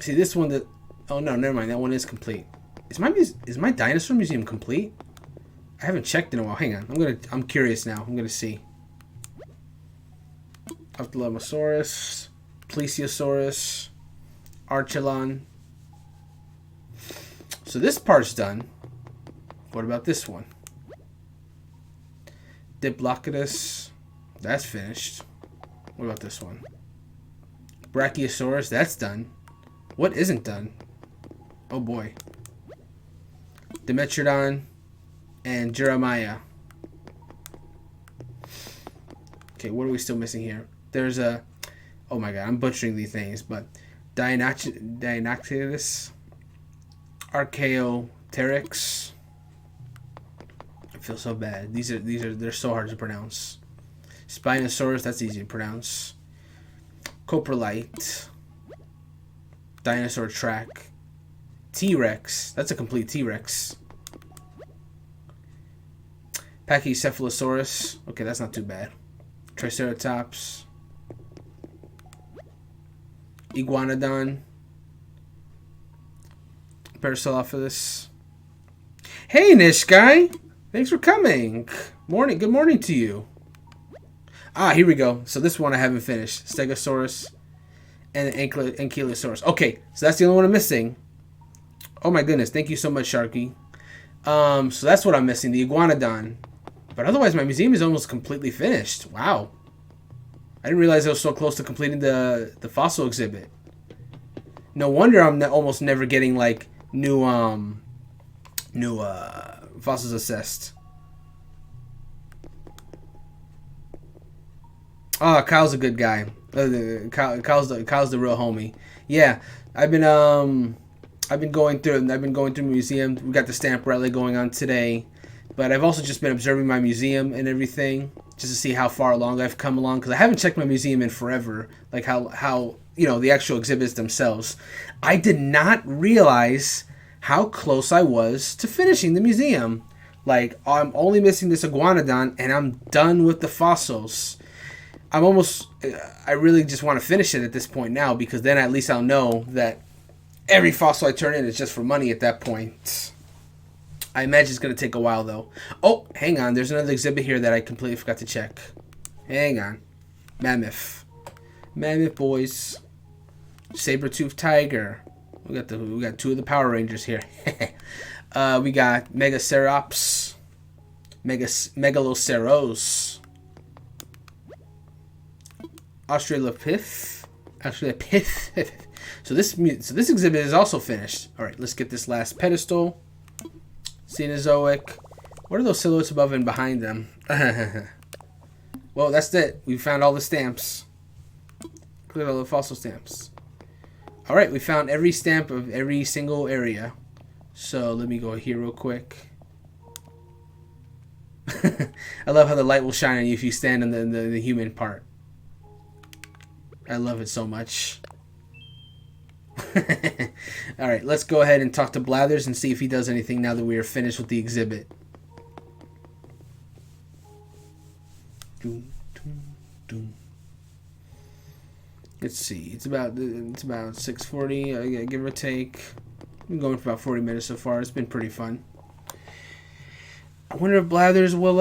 See this one that. Oh no, never mind. That one is complete. Is my dinosaur museum complete? I haven't checked in a while. Hang on. I'm curious now. I'm gonna see. Ophthalmosaurus, Plesiosaurus, Archelon. So this part's done. What about this one? Diplodocus. That's finished. What about this one? Brachiosaurus. That's done. What isn't done? Oh boy. Dimetrodon and Jeremiah. Okay, what are we still missing here? There's a... Oh my god, I'm butchering these things, but... Deinoctius, Archaeopteryx. I feel so bad. They're so hard to pronounce. Spinosaurus, that's easy to pronounce. Coprolite. Dinosaur track. T-Rex. That's a complete T-Rex. Pachycephalosaurus. Okay, that's not too bad. Triceratops. Iguanodon. Parasaurolophus. Hey, Nish guy. Thanks for coming. Morning. Good morning to you. Ah, here we go. So this one I haven't finished. Stegosaurus and Ankylosaurus. Okay, so that's the only one I'm missing. Oh my goodness. Thank you so much, Sharky. So that's what I'm missing. The Iguanodon. But otherwise, my museum is almost completely finished. Wow. I didn't realize I was so close to completing the fossil exhibit. No wonder I'm almost never getting like new fossils assessed. Oh, Kyle's a good guy. Kyle's the real homie. Yeah, I've been going through the museum. We got the stamp rally going on today, but I've also just been observing my museum and everything just to see how far along I've come along, because I haven't checked my museum in forever, like how the actual exhibits themselves. I did not realize how close I was to finishing the museum. Like, I'm only missing this Iguanodon and I'm done with the fossils. I really just want to finish it at this point now, because then at least I'll know that every fossil I turn in is just for money at that point. I imagine it's going to take a while, though. Oh, hang on. There's another exhibit here that I completely forgot to check. Hang on. Mammoth. Mammoth, boys. Saber-toothed tiger. We got two of the Power Rangers here. We got Megacerops. Megaloceros. Australopith. So this exhibit is also finished. All right, let's get this last pedestal. Cenozoic. What are those silhouettes above and behind them? Well, that's it. We found all the stamps. Look at all the fossil stamps. All right, we found every stamp of every single area. So let me go here real quick. I love how the light will shine on you if you stand in the human part. I love it so much. Alright, let's go ahead and talk to Blathers and see if he does anything now that we are finished with the exhibit. Let's see. It's about 6:40, give or take. Been going for about 40 minutes so far. It's been pretty fun. I wonder if Blathers will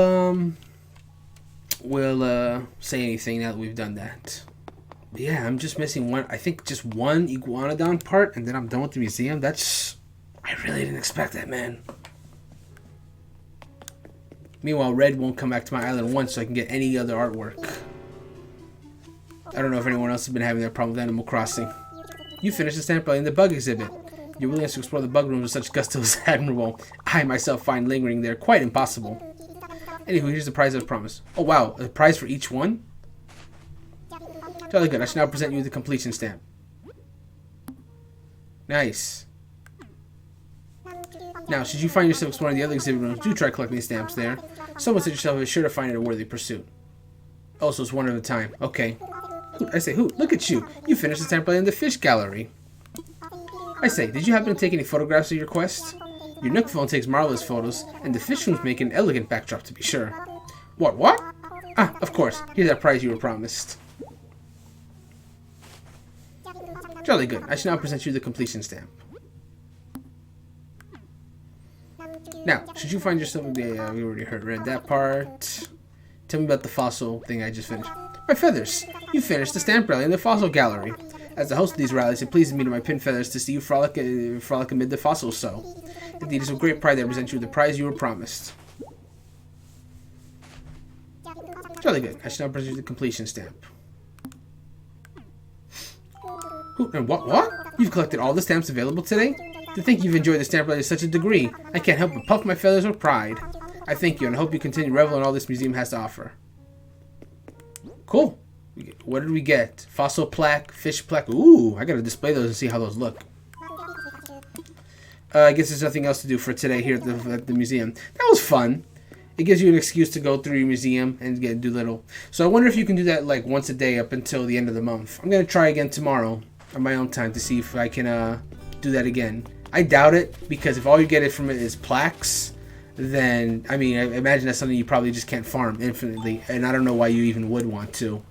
say anything now that we've done that. But yeah, I'm just missing one. I think just one Iguanodon part, and then I'm done with the museum. I really didn't expect that, man. Meanwhile, Red won't come back to my island once, so I can get any other artwork. I don't know if anyone else has been having that problem with Animal Crossing. You finished the stamp in the bug exhibit. Your willingness to explore the bug rooms with such gusto is admirable. I myself find lingering there quite impossible. Anywho, here's the prize I was promised. Oh wow, a prize for each one? Jolly good. I shall now present you the completion stamp. Nice. Now, should you find yourself exploring the other exhibit rooms, do try collecting stamps there. Someone said yourself is sure to find it a worthy pursuit. Also, it's one at a time. Okay. I say, Hoot, look at you. You finished the stamp in the fish gallery. I say, did you happen to take any photographs of your quest? Your Nook phone takes marvelous photos, and the fish rooms make an elegant backdrop to be sure. What? Ah, of course. Here's that prize you were promised. Jolly good. I shall now present you the completion stamp. Now, should you find yourself... Yeah, we already read that part. Tell me about the fossil thing I just finished. My feathers. You finished the stamp rally in the fossil gallery. As the host of these rallies, it pleases me to my pin feathers to see you frolic amid the fossils so. Indeed, it's with great pride that I present you the prize you were promised. Jolly good. I shall now present you the completion stamp. And what? You've collected all the stamps available today? To think you've enjoyed the stamp rally to such a degree, I can't help but puff my feathers with pride. I thank you and I hope you continue reveling in all this museum has to offer. Cool. What did we get? Fossil plaque, fish plaque. Ooh, I gotta display those and see how those look. I guess there's nothing else to do for today here at the museum. That was fun. It gives you an excuse to go through your museum and do little. So I wonder if you can do that like once a day up until the end of the month. I'm gonna try again tomorrow on my own time to see if I can do that again. I doubt it, because if all you get from it is plaques, then I mean, I imagine that's something you probably just can't farm infinitely, and I don't know why you even would want to.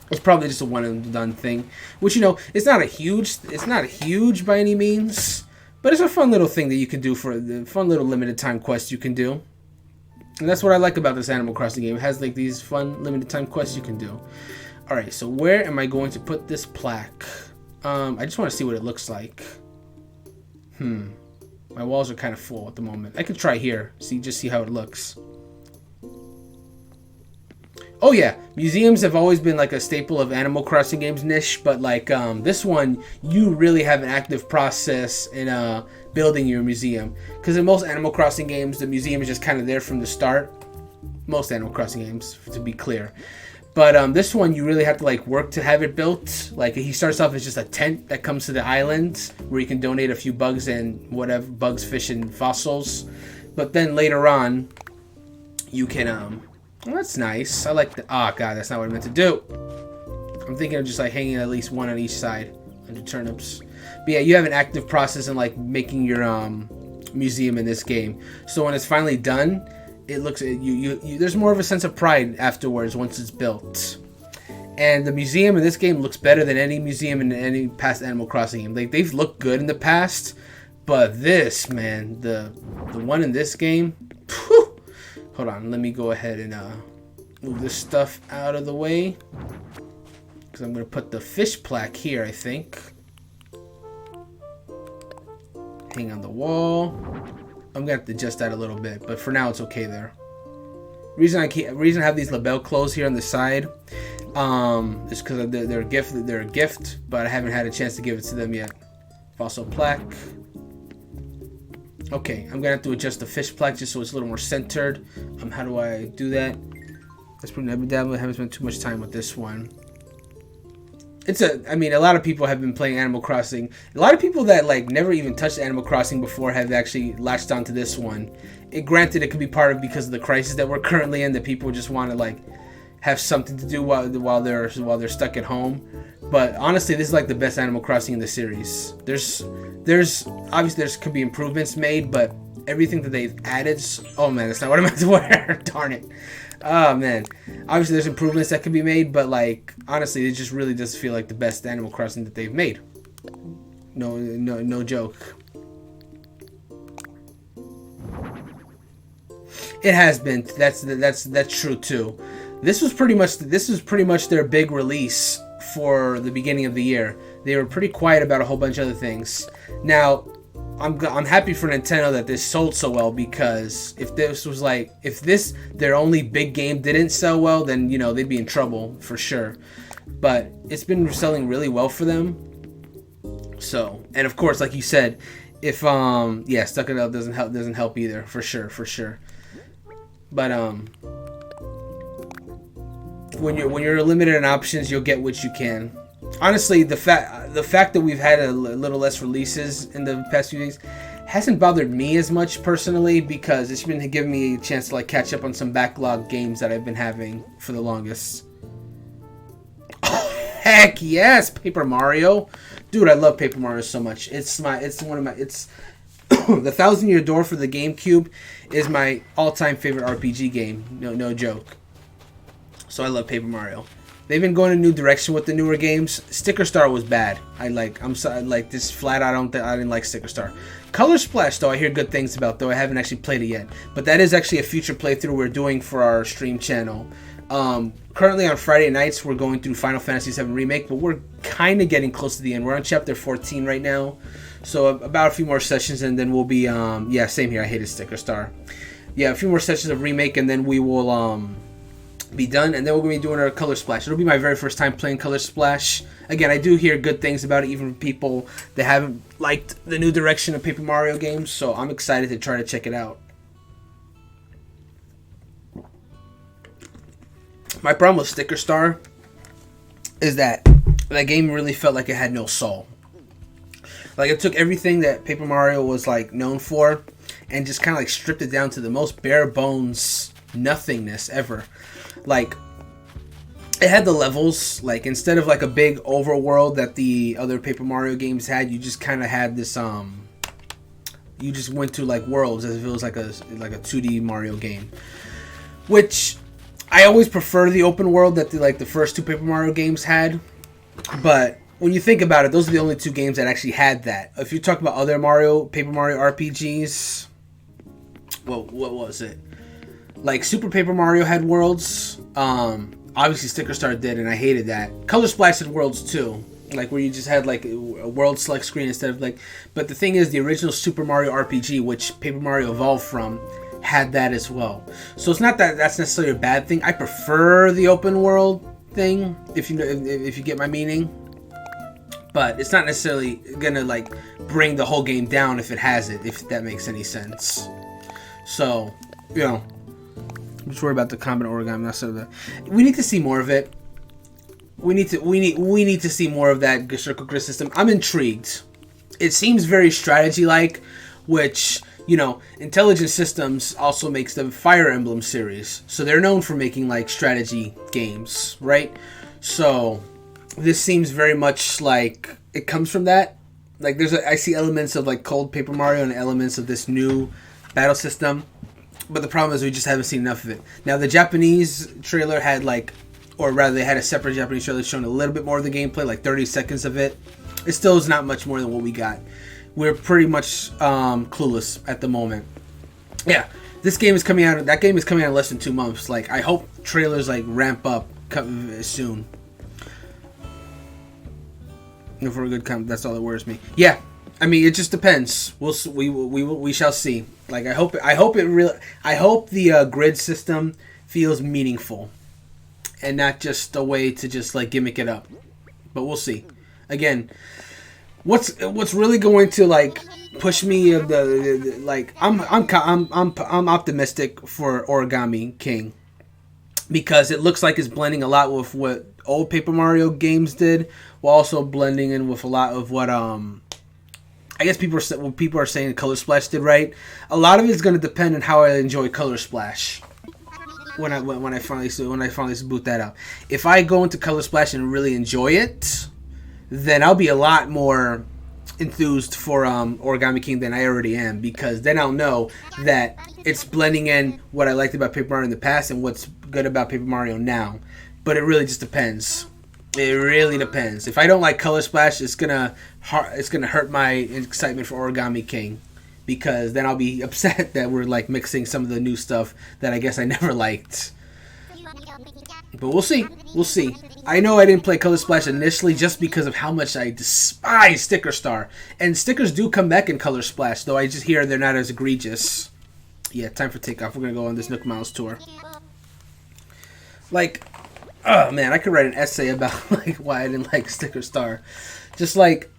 It's probably just a one and done thing, which, you know, it's not huge by any means, but it's a fun little thing that you can do for the fun little limited time quests you can do. And that's what I like about this Animal Crossing game. It has like these fun limited time quests you can do. All right, so where am I going to put this plaque? I just want to see what it looks like. My walls are kind of full at the moment. I could try here, just see how it looks. Oh yeah, museums have always been like a staple of Animal Crossing games niche, but like this one, you really have an active process in building your museum. Because in most Animal Crossing games, the museum is just kind of there from the start. Most Animal Crossing games, to be clear. But this one, you really have to like work to have it built. Like he starts off as just a tent that comes to the island where you can donate a few bugs and whatever, bugs, fish, and fossils. But then later on, you can well, that's nice. I like the... Oh, God, that's not what I meant to do. I'm thinking of just, like, hanging at least one on each side under turnips. But, yeah, you have an active process in, like, making your museum in this game. So when it's finally done, it looks... there's more of a sense of pride afterwards once it's built. And the museum in this game looks better than any museum in any past Animal Crossing game. Like, they've looked good in the past, but this, man, the one in this game... Whew, hold on, let me go ahead and move this stuff out of the way. Because I'm going to put the fish plaque here, I think. Hang on the wall. I'm going to have to adjust that a little bit, but for now it's okay there. Reason I have these label clothes here on the side is because they're a gift, but I haven't had a chance to give it to them yet. Fossil plaque. Okay, I'm gonna have to adjust the fish plaque just so it's a little more centered. How do I do that? That's pretty evident. I haven't spent too much time with this one. I mean, a lot of people have been playing Animal Crossing. A lot of people that like never even touched Animal Crossing before have actually latched onto this one. Granted, it could be part of because of the crisis that we're currently in, that people just want to like have something to do while they're stuck at home. But honestly, this is like the best Animal Crossing in the series. There's obviously could be improvements made, but everything that they've added. Oh man, that's not what I meant to wear. Darn it. Oh man. Obviously, there's improvements that can be made, but like honestly, it just really does feel like the best Animal Crossing that they've made. No joke. It has been. That's true too. This was pretty much their big release for the beginning of the year. They were pretty quiet about a whole bunch of other things. Now, I'm happy for Nintendo that this sold so well, because if this their only big game didn't sell well, then they'd be in trouble for sure. But it's been selling really well for them. So, and of course, like you said, if Stuck It Out doesn't help either, for sure. But when you're limited in options, you'll get what you can. Honestly, the fact that we've had a little less releases in the past few days hasn't bothered me as much personally, because it's been giving me a chance to like catch up on some backlog games that I've been having for the longest. Heck yes, Paper Mario, dude! I love Paper Mario so much. It's the Thousand Year Door for the GameCube is my all-time favorite RPG game. No joke. So I love Paper Mario. They've been going a new direction with the newer games. Sticker Star was bad. I'm sorry, like this flat. I didn't like Sticker Star. Color Splash though, I hear good things about. Though I haven't actually played it yet. But that is actually a future playthrough we're doing for our stream channel. Currently on Friday nights we're going through Final Fantasy VII Remake, but we're kind of getting close to the end. We're on chapter 14 right now. So about a few more sessions, and then we'll be same here. I hated Sticker Star. Yeah, a few more sessions of Remake, and then we will be done, and then we're going to be doing our Color Splash. It'll be my very first time playing Color Splash. Again, I do hear good things about it, even from people that haven't liked the new direction of Paper Mario games, so I'm excited to try to check it out. My problem with Sticker Star is that game really felt like it had no soul. Like, it took everything that Paper Mario was like known for and just kind of like stripped it down to the most bare bones nothingness ever. Like, it had the levels. Like, instead of like a big overworld that the other Paper Mario games had, you just kind of had this you just went to like worlds as if it was like a 2D Mario game, which I always prefer the open world that the first two Paper Mario games had. But when you think about it, those are the only two games that actually had that. If you talk about other Paper Mario RPGs, what was it? Like, Super Paper Mario had worlds. Obviously, Sticker Star did, and I hated that. Color Splash had worlds too, like where you just had like a world select screen instead of like. But the thing is, the original Super Mario RPG, which Paper Mario evolved from, had that as well. So it's not that that's necessarily a bad thing. I prefer the open world thing, if you get my meaning. But it's not necessarily gonna like bring the whole game down if it has it, if that makes any sense. So, I'm just worried about the combat origami. Not so that we need to see more of it. We need to see more of that circle grid system. I'm intrigued. It seems very strategy like, which Intelligent Systems also makes the Fire Emblem series, so they're known for making like strategy games, right? So this seems very much like it comes from that. Like I see elements of like Cold Paper Mario and elements of this new battle system, but the problem is we just haven't seen enough of it. Now the Japanese trailer had they had a separate Japanese trailer showing a little bit more of the gameplay, like 30 seconds of it. It still is not much more than what we got. We're pretty much clueless at the moment. Yeah, this game is coming out. That game is coming out in less than 2 months. Like, I hope trailers like ramp up soon. For a good comment, that's all that worries me. Yeah, I mean, it just depends. We shall see. Like, I hope the grid system feels meaningful and not just a way to just like gimmick it up. But we'll see. Again, what's really going to like push me I'm optimistic for Origami King, because it looks like it's blending a lot with what old Paper Mario games did, while also blending in with a lot of what I guess people are saying Color Splash did right. A lot of it is going to depend on how I enjoy Color Splash. when I finally boot that out. If I go into Color Splash and really enjoy it, then I'll be a lot more enthused for Origami King than I already am, because then I'll know that it's blending in what I liked about Paper Mario in the past and what's good about Paper Mario now. But it really just depends. It really depends. If I don't like Color Splash, it's gonna hurt my excitement for Origami King, because then I'll be upset that we're like mixing some of the new stuff that I guess I never liked. But we'll see. We'll see. I know I didn't play Color Splash initially just because of how much I despise Sticker Star. And stickers do come back in Color Splash, though I just hear they're not as egregious. Yeah, time for takeoff. We're going to go on this Nook Miles tour. Like, oh man, I could write an essay about like why I didn't like Sticker Star. Just like,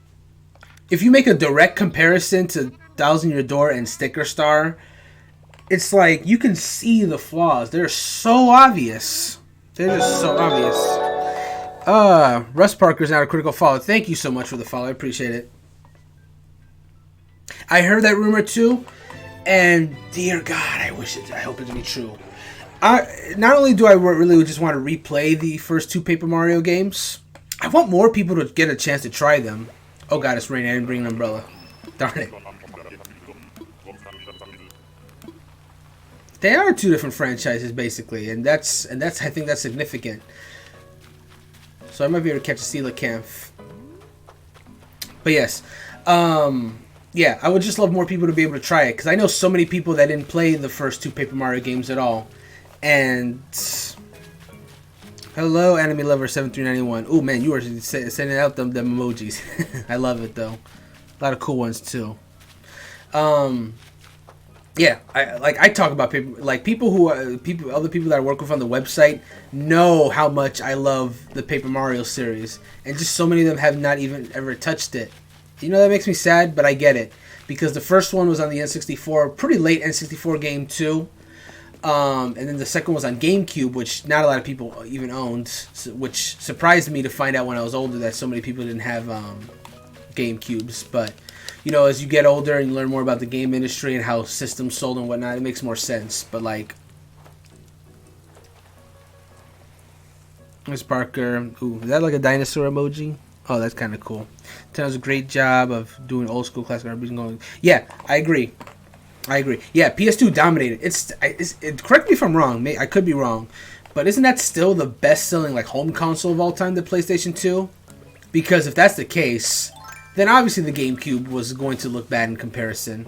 if you make a direct comparison to Thousand Year Door and Sticker Star, it's like you can see the flaws. They're so obvious. They're just so obvious. Russ Parker's not a critical follow. Thank you so much for the follow. I appreciate it. I heard that rumor too, and dear God, I hope it to be true. Not only do I really just want to replay the first two Paper Mario games, I want more people to get a chance to try them. Oh God, it's raining. I didn't bring an umbrella. Darn it. They are two different franchises, basically, and that's I think that's significant. So I might be able to catch a Coelacanth. But yes, yeah, I would just love more people to be able to try it, because I know so many people that didn't play the first two Paper Mario games at all. And hello, Anime Lover 7391. Oh man, you are sending out them emojis. I love it though. A lot of cool ones too. Yeah, I talk about people, like other people that I work with on the website know how much I love the Paper Mario series, and just so many of them have not even ever touched it. You know, that makes me sad, but I get it, because the first one was on the N64, pretty late N64 game too, and then the second was on GameCube, which not a lot of people even owned, which surprised me to find out when I was older that so many people didn't have GameCubes, but you know, as you get older and you learn more about the game industry and how systems sold and whatnot, it makes more sense. But like, Miss Parker, ooh, is that like a dinosaur emoji? Oh, that's kind of cool. Does a great job of doing old school classic RPGs and going. Yeah, I agree. Yeah, PS2 dominated. It's correct me if I'm wrong. I could be wrong, but isn't that still the best-selling like home console of all time, the PlayStation 2? Because if that's the case, then obviously the GameCube was going to look bad in comparison.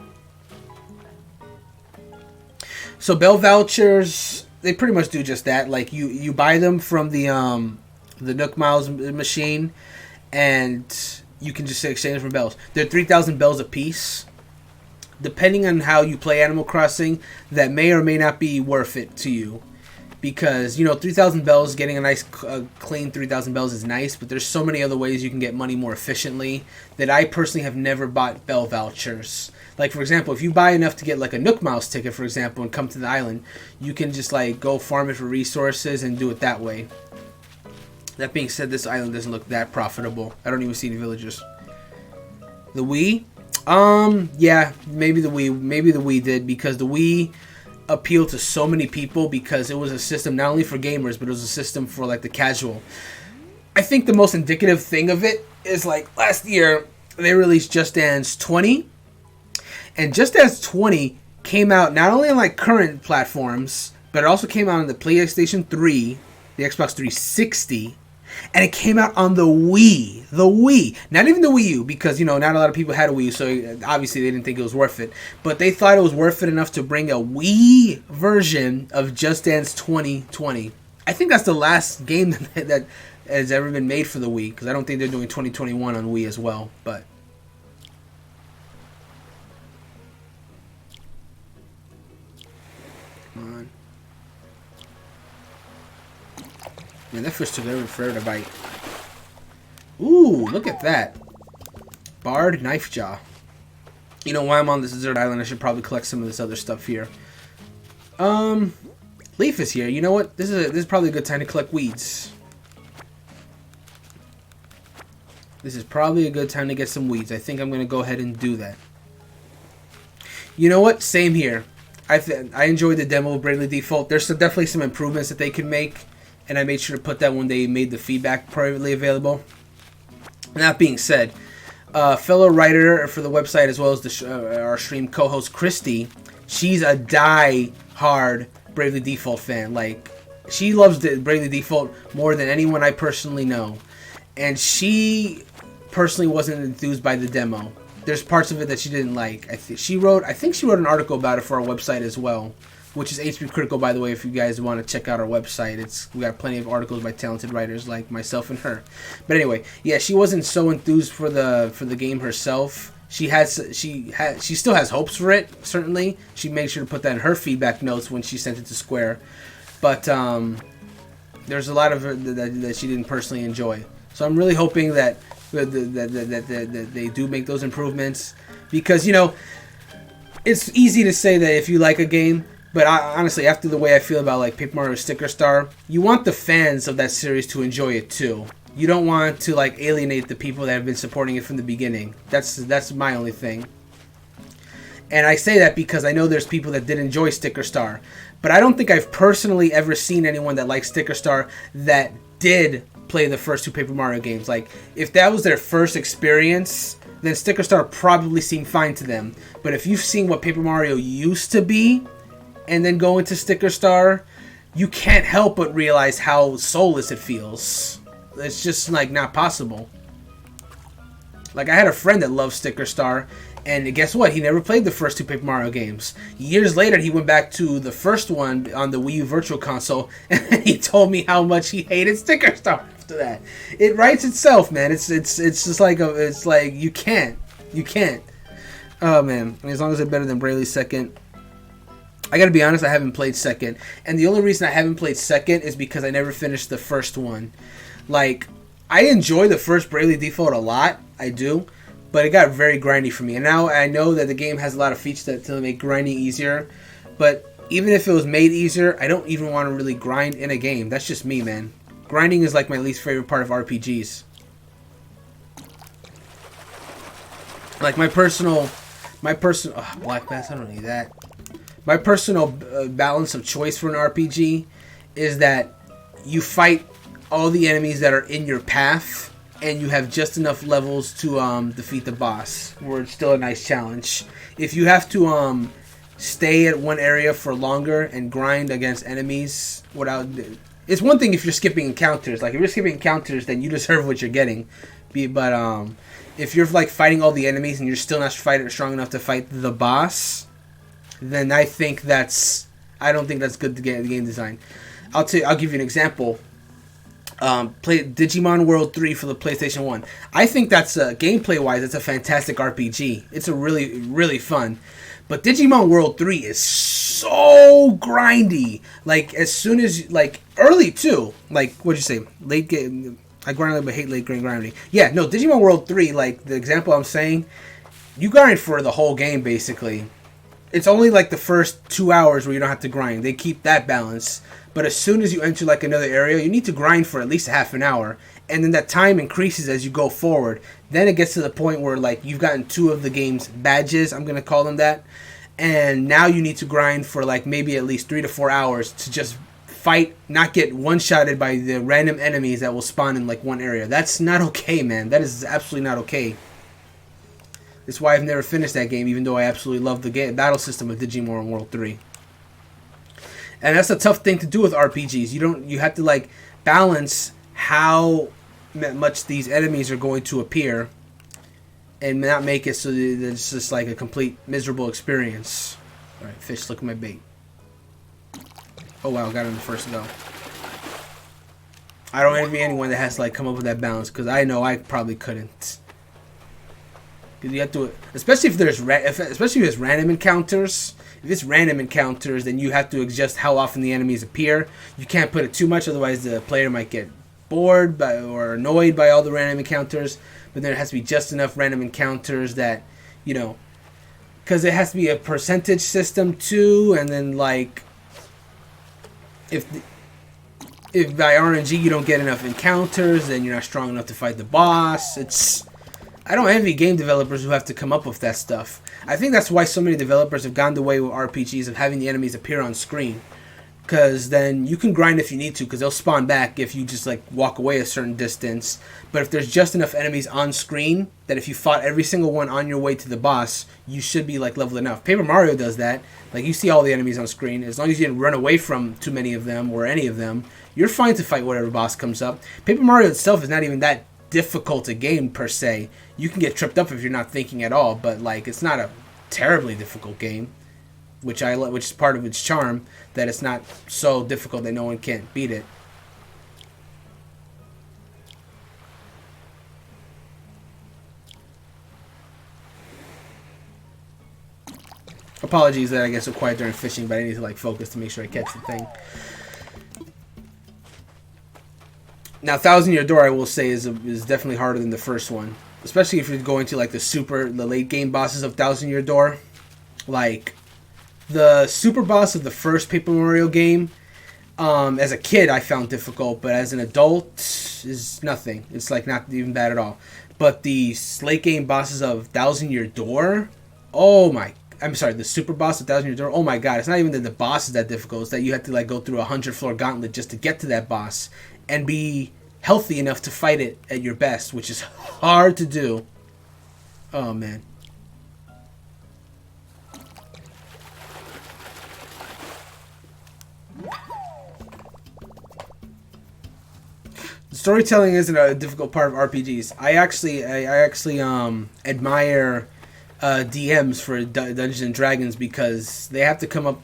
So Bell vouchers, they pretty much do just that. Like you buy them from the Nook Miles machine, and you can just exchange for bells. They're 3,000 bells a piece. Depending on how you play Animal Crossing, that may or may not be worth it to you. Because, you know, 3,000 bells, getting a nice clean 3,000 bells is nice, but there's so many other ways you can get money more efficiently that I personally have never bought bell vouchers. Like, for example, if you buy enough to get like a Nook Mouse ticket, for example, and come to the island, you can just like go farm it for resources and do it that way. That being said, this island doesn't look that profitable. I don't even see any villagers. The Wii? Yeah, maybe the Wii did, because the Wii appealed to so many people because it was a system not only for gamers, but it was a system for like the casual. I think the most indicative thing of it is like last year they released Just Dance 20, and Just Dance 20 came out not only on like current platforms, but it also came out on the PlayStation 3, the Xbox 360, and it came out on the Wii. The Wii. Not even the Wii U, because, you know, not a lot of people had a Wii U, so obviously they didn't think it was worth it. But they thought it was worth it enough to bring a Wii version of Just Dance 2020. I think that's the last game that has ever been made for the Wii, because I don't think they're doing 2021 on Wii as well, but... Come on. Man, that fish took forever to bite. Ooh, look at that. Barred Knife Jaw. You know, while I'm on this desert island, I should probably collect some of this other stuff here. Leaf is here. You know what? This is probably a good time to collect weeds. This is probably a good time to get some weeds. I think I'm going to go ahead and do that. You know what? Same here. I enjoyed the demo of Bravely Default. There's definitely some improvements that they could make, and I made sure to put that when they made the feedback privately available. That being said, fellow writer for the website as well as our stream co-host Christy, she's a die-hard Bravely Default fan. Like, she loves the Bravely Default more than anyone I personally know, and she personally wasn't enthused by the demo. There's parts of it that she didn't like. I think she wrote an article about it for our website as well, which is HP Critical, by the way. If you guys want to check out our website, we got plenty of articles by talented writers like myself and her. But anyway, yeah, she wasn't so enthused for the game herself. She still has hopes for it. Certainly, she made sure to put that in her feedback notes when she sent it to Square. But there's a lot of it that she didn't personally enjoy. So I'm really hoping that they do make those improvements, because it's easy to say that if you like a game, but honestly, after the way I feel about like Paper Mario Sticker Star, you want the fans of that series to enjoy it too. You don't want to like alienate the people that have been supporting it from the beginning. That's my only thing. And I say that because I know there's people that did enjoy Sticker Star, but I don't think I've personally ever seen anyone that likes Sticker Star that did play the first two Paper Mario games. Like, if that was their first experience, then Sticker Star probably seemed fine to them. But if you've seen what Paper Mario used to be, and then go into Sticker Star, you can't help but realize how soulless it feels. It's just, like, not possible. Like, I had a friend that loved Sticker Star, and guess what? He never played the first two Paper Mario games. Years later, he went back to the first one on the Wii U Virtual Console, and he told me how much he hated Sticker Star after that. It writes itself, man. It's just like it's like you can't. Oh man, I mean, as long as it's better than Bravely's Second. I gotta be honest, I haven't played Second, and the only reason I haven't played Second is because I never finished the first one. Like, I enjoy the first Bravely Default a lot, I do. But it got very grindy for me. And now I know that the game has a lot of features to make grinding easier. But even if it was made easier, I don't even want to really grind in a game. That's just me, man. Grinding is like my least favorite part of RPGs. Like my personal Black Bass, I don't need that. My personal balance of choice for an RPG is that you fight all the enemies that are in your path, and you have just enough levels to defeat the boss, where it's still a nice challenge. If you have to stay at one area for longer and grind against enemies without... It's one thing if you're skipping encounters. Like, if you're skipping encounters, then you deserve what you're getting. But if you're like fighting all the enemies and you're still not strong enough to fight the boss, then I think I don't think that's good to get the game design. I'll give you an example. Play Digimon World 3 for the PlayStation 1. I think that's gameplay wise, it's a fantastic RPG. It's a really, really fun. But Digimon World 3 is so grindy. Like, as soon as, like, early too. Like, what'd you say? Late game. I grind but hate late game grinding. Yeah, no, Digimon World 3, like, the example I'm saying, you grind for the whole game, basically. It's only, like, the first 2 hours where you don't have to grind. They keep that balance. But as soon as you enter like another area, you need to grind for at least half an hour. And then that time increases as you go forward. Then it gets to the point where like you've gotten 2 of the game's badges, I'm going to call them that. And now you need to grind for like maybe at least 3 to 4 hours to just fight, not get one-shotted by the random enemies that will spawn in like one area. That's not okay, man. That is absolutely not okay. That's why I've never finished that game, even though I absolutely love the battle system of Digimon World 3. And that's a tough thing to do with RPGs. You have to like balance how much these enemies are going to appear and not make it so that it's just like a complete miserable experience. Alright, fish, look at my bait. Oh wow, got him the first go. I don't envy anyone that has to like come up with that balance, because I know I probably couldn't. Because you have to, especially if there's random encounters. If it's random encounters, then you have to adjust how often the enemies appear. You can't put it too much, otherwise the player might get bored or annoyed by all the random encounters. But there has to be just enough random encounters that, because it has to be a percentage system too. And then like, if by RNG you don't get enough encounters, then you're not strong enough to fight the boss. It's I don't envy game developers who have to come up with that stuff. I think that's why so many developers have gone the way with RPGs of having the enemies appear on screen. Because then you can grind if you need to, because they'll spawn back if you just like walk away a certain distance. But if there's just enough enemies on screen that if you fought every single one on your way to the boss, you should be like leveled enough. Paper Mario does that. Like you see all the enemies on screen. As long as you didn't run away from too many of them or any of them, you're fine to fight whatever boss comes up. Paper Mario itself is not even that difficult a game per se. You can get tripped up if you're not thinking at all, but like it's not a terribly difficult game. Which is part of its charm, that it's not so difficult that no one can't beat it. Apologies that I get so quiet during fishing, but I need to like focus to make sure I catch the thing. Now, 1,000 Year Door, I will say, is definitely harder than the first one, especially if you're going to like the late game bosses of 1,000 Year Door, like. The super boss of the first Paper Mario game, as a kid I found difficult, but as an adult is nothing. It's like not even bad at all. But the late game bosses of 1,000 Year Door, the super boss of 1,000 Year Door, oh my god, it's not even that the boss is that difficult, it's that you have to like go through a 100-floor gauntlet just to get to that boss and be healthy enough to fight it at your best, which is hard to do. Oh man. Storytelling isn't a difficult part of RPGs. I actually admire DMs for Dungeons and Dragons because they have to come up.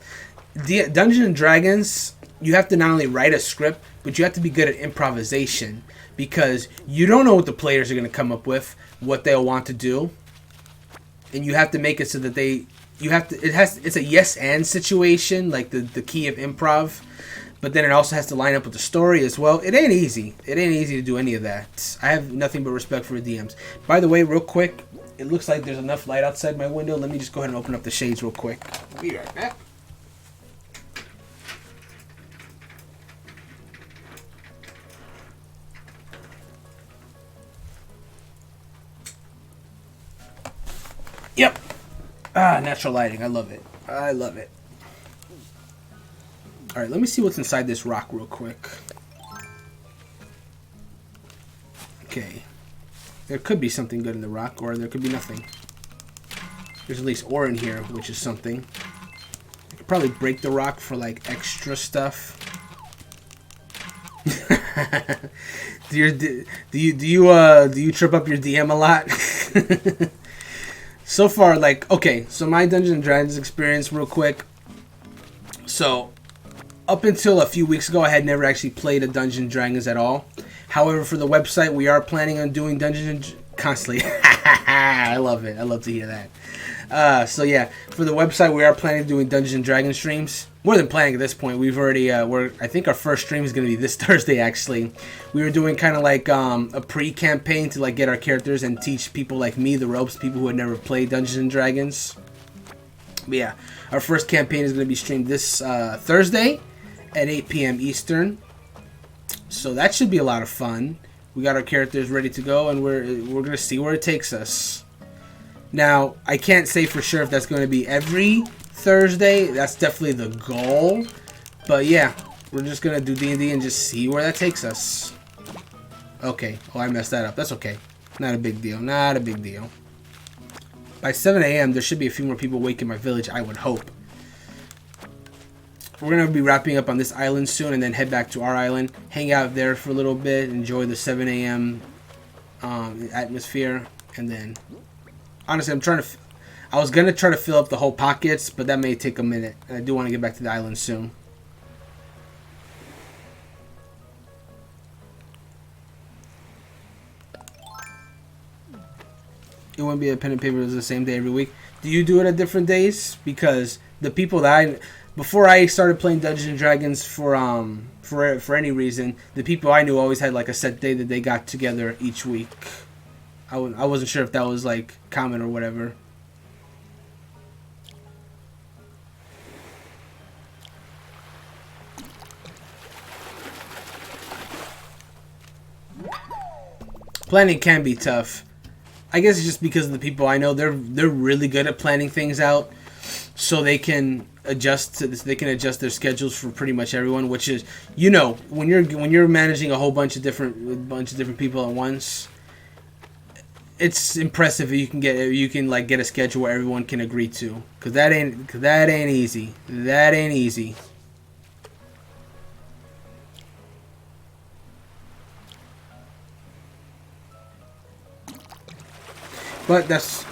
Dungeons and Dragons, you have to not only write a script, but you have to be good at improvisation because you don't know what the players are going to come up with, what they'll want to do, and you have to make it so that it's a yes and situation, like the key of improv. But then it also has to line up with the story as well. It ain't easy. It ain't easy to do any of that. I have nothing but respect for the DMs. By the way, real quick, it looks like there's enough light outside my window. Let me just go ahead and open up the shades real quick. I'll be right back. Yep. Natural lighting. I love it. I love it. Alright, let me see what's inside this rock real quick. Okay. There could be something good in the rock, or there could be nothing. There's at least ore in here, which is something. I could probably break the rock for, like, extra stuff. do you trip up your DM a lot? So far, like, okay, so my Dungeons and Dragons experience real quick. So, up until a few weeks ago, I had never actually played a Dungeons and Dragons at all. However, for the website, we are planning on doing Dungeons and constantly. I love it. I love to hear that. So yeah, for the website, we are planning on doing Dungeons and Dragons streams. More than planning at this point. We've already, I think our first stream is going to be this Thursday, actually. We were doing kind of like a pre-campaign to like get our characters and teach people like me the ropes, people who had never played Dungeons and Dragons. But yeah, our first campaign is going to be streamed this Thursday at 8 p.m. Eastern. So that should be a lot of fun. We got our characters ready to go, and we're going to see where it takes us. Now, I can't say for sure if that's going to be every Thursday. That's definitely the goal. But yeah, we're just going to do D&D and just see where that takes us. Okay. Oh, I messed that up. That's okay. Not a big deal. Not a big deal. By 7 a.m., there should be a few more people awake in my village, I would hope. We're going to be wrapping up on this island soon and then head back to our island. Hang out there for a little bit. Enjoy the 7 a.m. Atmosphere. And then, honestly, I was going to try to fill up the whole pockets, but that may take a minute. And I do want to get back to the island soon. It wouldn't be a pen and paper. It was the same day every week. Do you do it at different days? Because the people that before I started playing Dungeons and Dragons for any reason, the people I knew always had like a set day that they got together each week. I wasn't sure if that was like common or whatever. Planning can be tough. I guess it's just because of the people I know. They're really good at planning things out, so they can adjust to this. They can adjust their schedules for pretty much everyone. Which is, when you're managing a whole bunch of different people at once, it's impressive if you can like get a schedule where everyone can agree to. Cause that ain't easy. That ain't easy. But that's...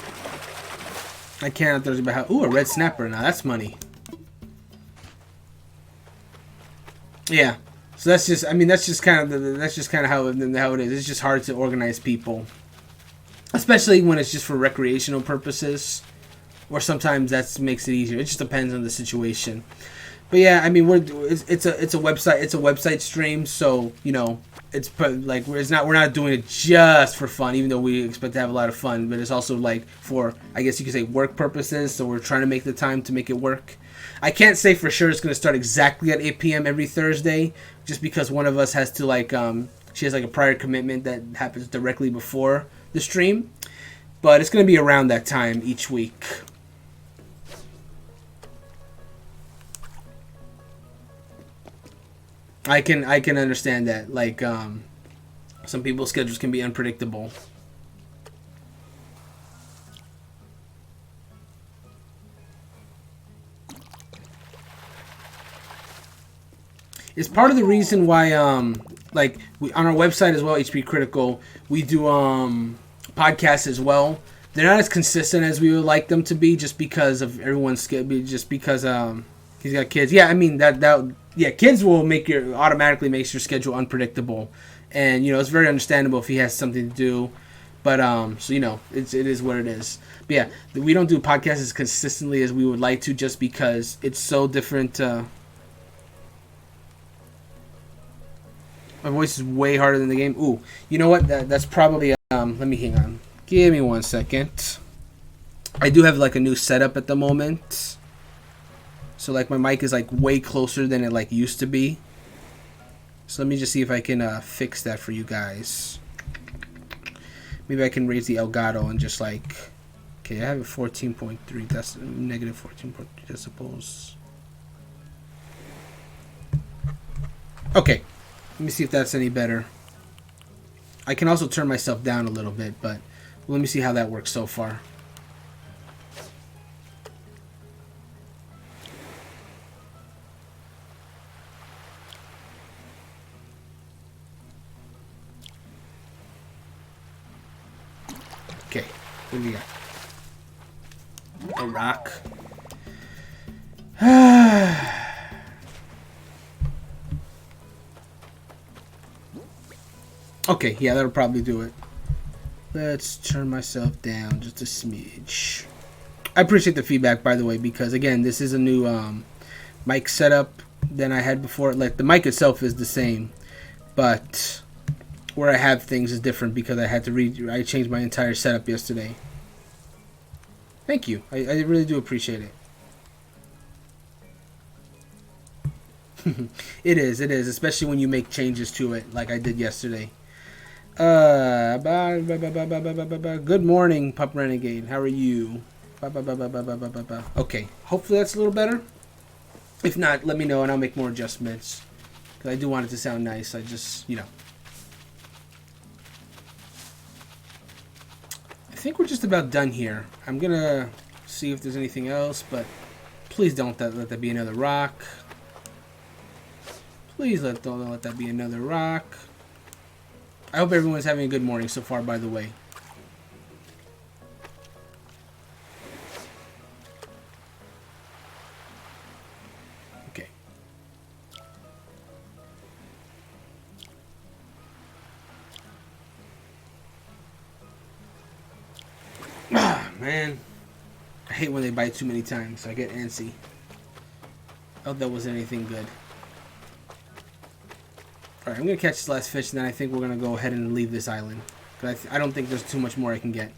I can't Thursday about how... Ooh, a red snapper. Now that's money. Yeah. So that's just... I mean, that's just kind of how it is. It's just hard to organize people. Especially when it's just for recreational purposes. Or sometimes that makes it easier. It just depends on the situation. But yeah, I mean, it's a website stream, so we're not doing it just for fun, even though we expect to have a lot of fun. But it's also like for, I guess you could say, work purposes. So we're trying to make the time to make it work. I can't say for sure it's going to start exactly at 8 p.m. every Thursday, just because one of us has to she has like a prior commitment that happens directly before the stream. But it's going to be around that time each week. I can understand that. Like, some people's schedules can be unpredictable. It's part of the reason why, we on our website as well, HP Critical, we do podcasts as well. They're not as consistent as we would like them to be, just because of everyone's schedule. Just because he's got kids. Yeah, I mean kids will automatically makes your schedule unpredictable, and it's very understandable if he has something to do. But it is what it is. But yeah, we don't do podcasts as consistently as we would like to, just because it's so different. My voice is way harder than the game. Ooh, you know what? That's probably let me hang on. Give me 1 second. I do have like a new setup at the moment. So like my mic is like way closer than it like used to be. So let me just see if I can fix that for you guys. Maybe I can raise the Elgato and just like... Okay, I have a 14.3. That's negative 14.3 decibels. Okay. Let me see if that's any better. I can also turn myself down a little bit, but let me see how that works so far. Okay, what do we got? A rock. Okay, yeah, that'll probably do it. Let's turn myself down just a smidge. I appreciate the feedback, by the way, because again, this is a new mic setup than I had before. Like, the mic itself is the same, but where I have things is different because I changed my entire setup yesterday. Thank you. I really do appreciate it. It is, especially when you make changes to it like I did yesterday. Good morning, Pup Renegade. How are you? Okay, hopefully that's a little better. If not, let me know and I'll make more adjustments. Because I do want it to sound nice. I just, I think we're just about done here. I'm going to see if there's anything else, but please don't let that be another rock. Please don't let that be another rock. I hope everyone's having a good morning so far, by the way. Okay. Ah, man. I hate when they bite too many times. I get antsy. I hope that wasn't anything good. Alright, I'm going to catch this last fish, and then I think we're going to go ahead and leave this island. Because I don't think there's too much more I can get.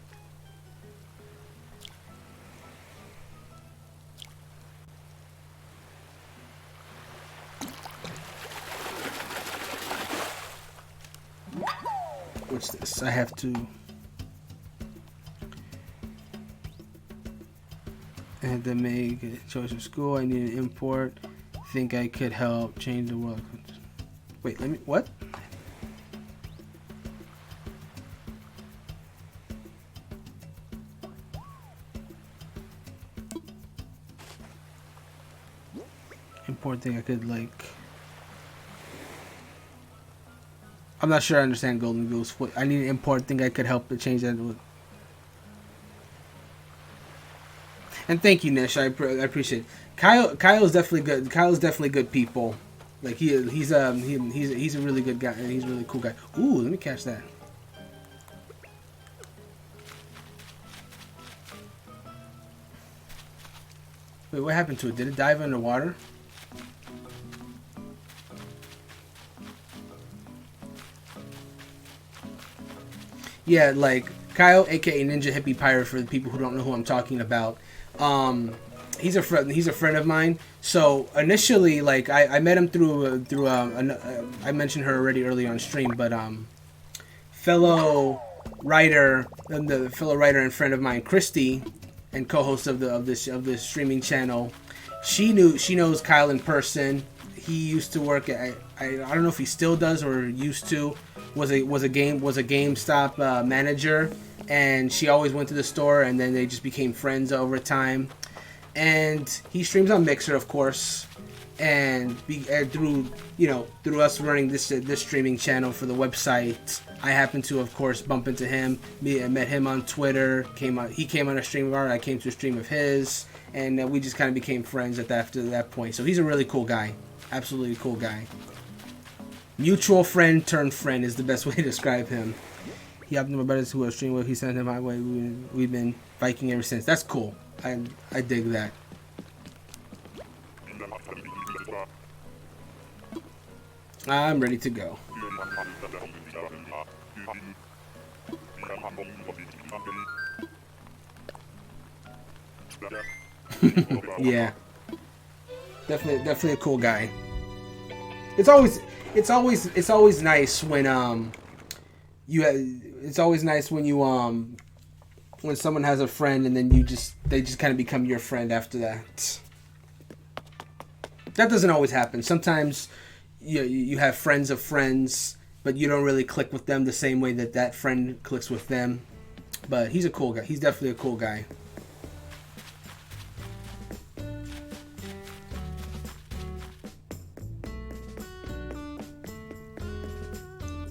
What's this? I have to... had to make a choice of school. I need an import. Think I could help change the world. Wait, let me. What? Import thing I could like. I'm not sure I understand Golden Goose. What I need an import thing I could help to change that. And thank you, Nish. I appreciate it. Kyle's definitely good. Kyle's definitely good people. Like he's a really good guy. And he's a really cool guy. Ooh, let me catch that. Wait, what happened to it? Did it dive underwater? Yeah, like Kyle, aka Ninja Hippie Pirate, for the people who don't know who I'm talking about. He's a friend of mine. So initially, like I met him through I mentioned her already earlier on stream, but fellow writer and friend of mine, Christy, and co-host of this streaming channel. She knows Kyle in person. He used to work at I don't know if he still does or used to. Was a GameStop manager, and she always went to the store, and then they just became friends over time. And he streams on Mixer, of course, and through us running this streaming channel for the website, I happened to, of course, bump into him. I met him on Twitter. He came on a stream of ours. I came to a stream of his, and we just kind of became friends after that point. So he's a really cool guy, absolutely cool guy. Mutual friend turned friend is the best way to describe him. He happened to my brothers who are streaming with. He sent him my way. We've been Viking ever since. That's cool. I dig that. I'm ready to go. Yeah, definitely a cool guy. It's always nice when it's always nice when you when someone has a friend and then they just kind of become your friend after that. That doesn't always happen. Sometimes you have friends of friends, but you don't really click with them the same way that friend clicks with them. But he's a cool guy. He's definitely a cool guy.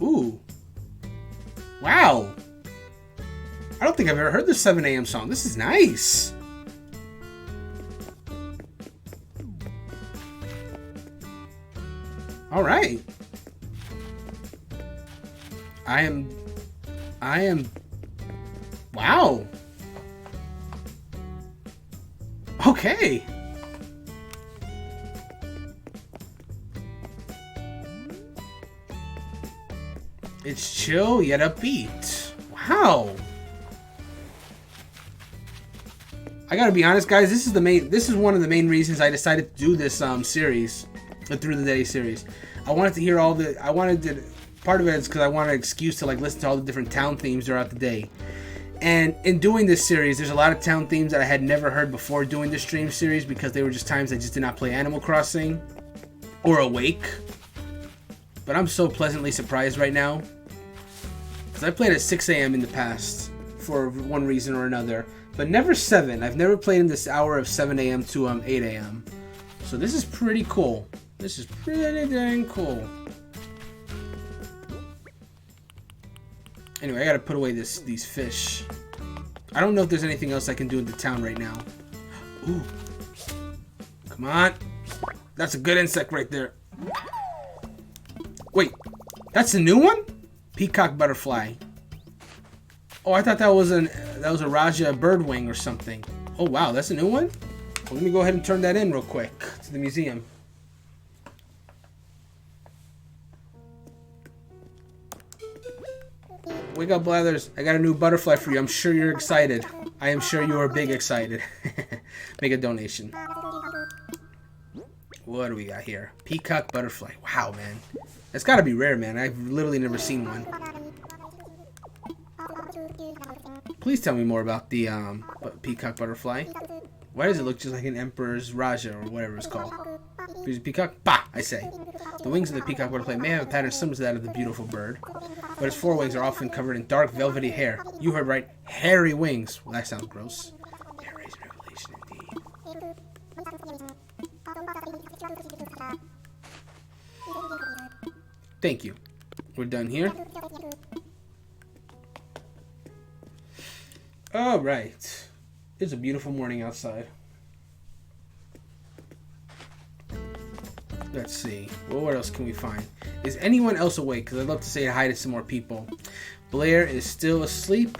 Ooh. Wow. I don't think I've ever heard this 7 a.m. song. This is nice. All right. I am. Wow. Okay. It's chill yet upbeat. Wow. I gotta be honest, guys. This is one of the main reasons I decided to do this series, the Through the Day series. I wanted to hear part of it is because I wanted an excuse to like listen to all the different town themes throughout the day. And in doing this series, there's a lot of town themes that I had never heard before doing the stream series because they were just times I just did not play Animal Crossing or Awake. But I'm so pleasantly surprised right now because I played at 6 a.m. in the past for one reason or another, but never 7. I've never played in this hour of 7 a.m. to 8 a.m. So this is pretty cool. This is pretty dang cool. Anyway, I gotta put away these fish. I don't know if there's anything else I can do in the town right now. Ooh. Come on. That's a good insect right there. Wait, that's a new one? Peacock butterfly. Oh, I thought that was a Raja birdwing or something. Oh wow, that's a new one? Well, let me go ahead and turn that in real quick to the museum. Wake up, Blathers. I got a new butterfly for you. I'm sure you're excited. I am sure you are big excited. Make a donation. What do we got here? Peacock butterfly. Wow, man. That's gotta be rare, man. I've literally never seen one. Please tell me more about the peacock butterfly. Why does it look just like an emperor's Raja or whatever it's called? Here's a peacock. Bah, I say. The wings of the peacock butterfly may have a pattern similar to that of the beautiful bird, but its forewings are often covered in dark velvety hair. You heard right. Hairy wings. Well, that sounds gross. Harry's revelation indeed. Thank you. We're done here. Alright. It's a beautiful morning outside. Let's see. Well, what else can we find? Is anyone else awake? Because I'd love to say hi to some more people. Blair is still asleep.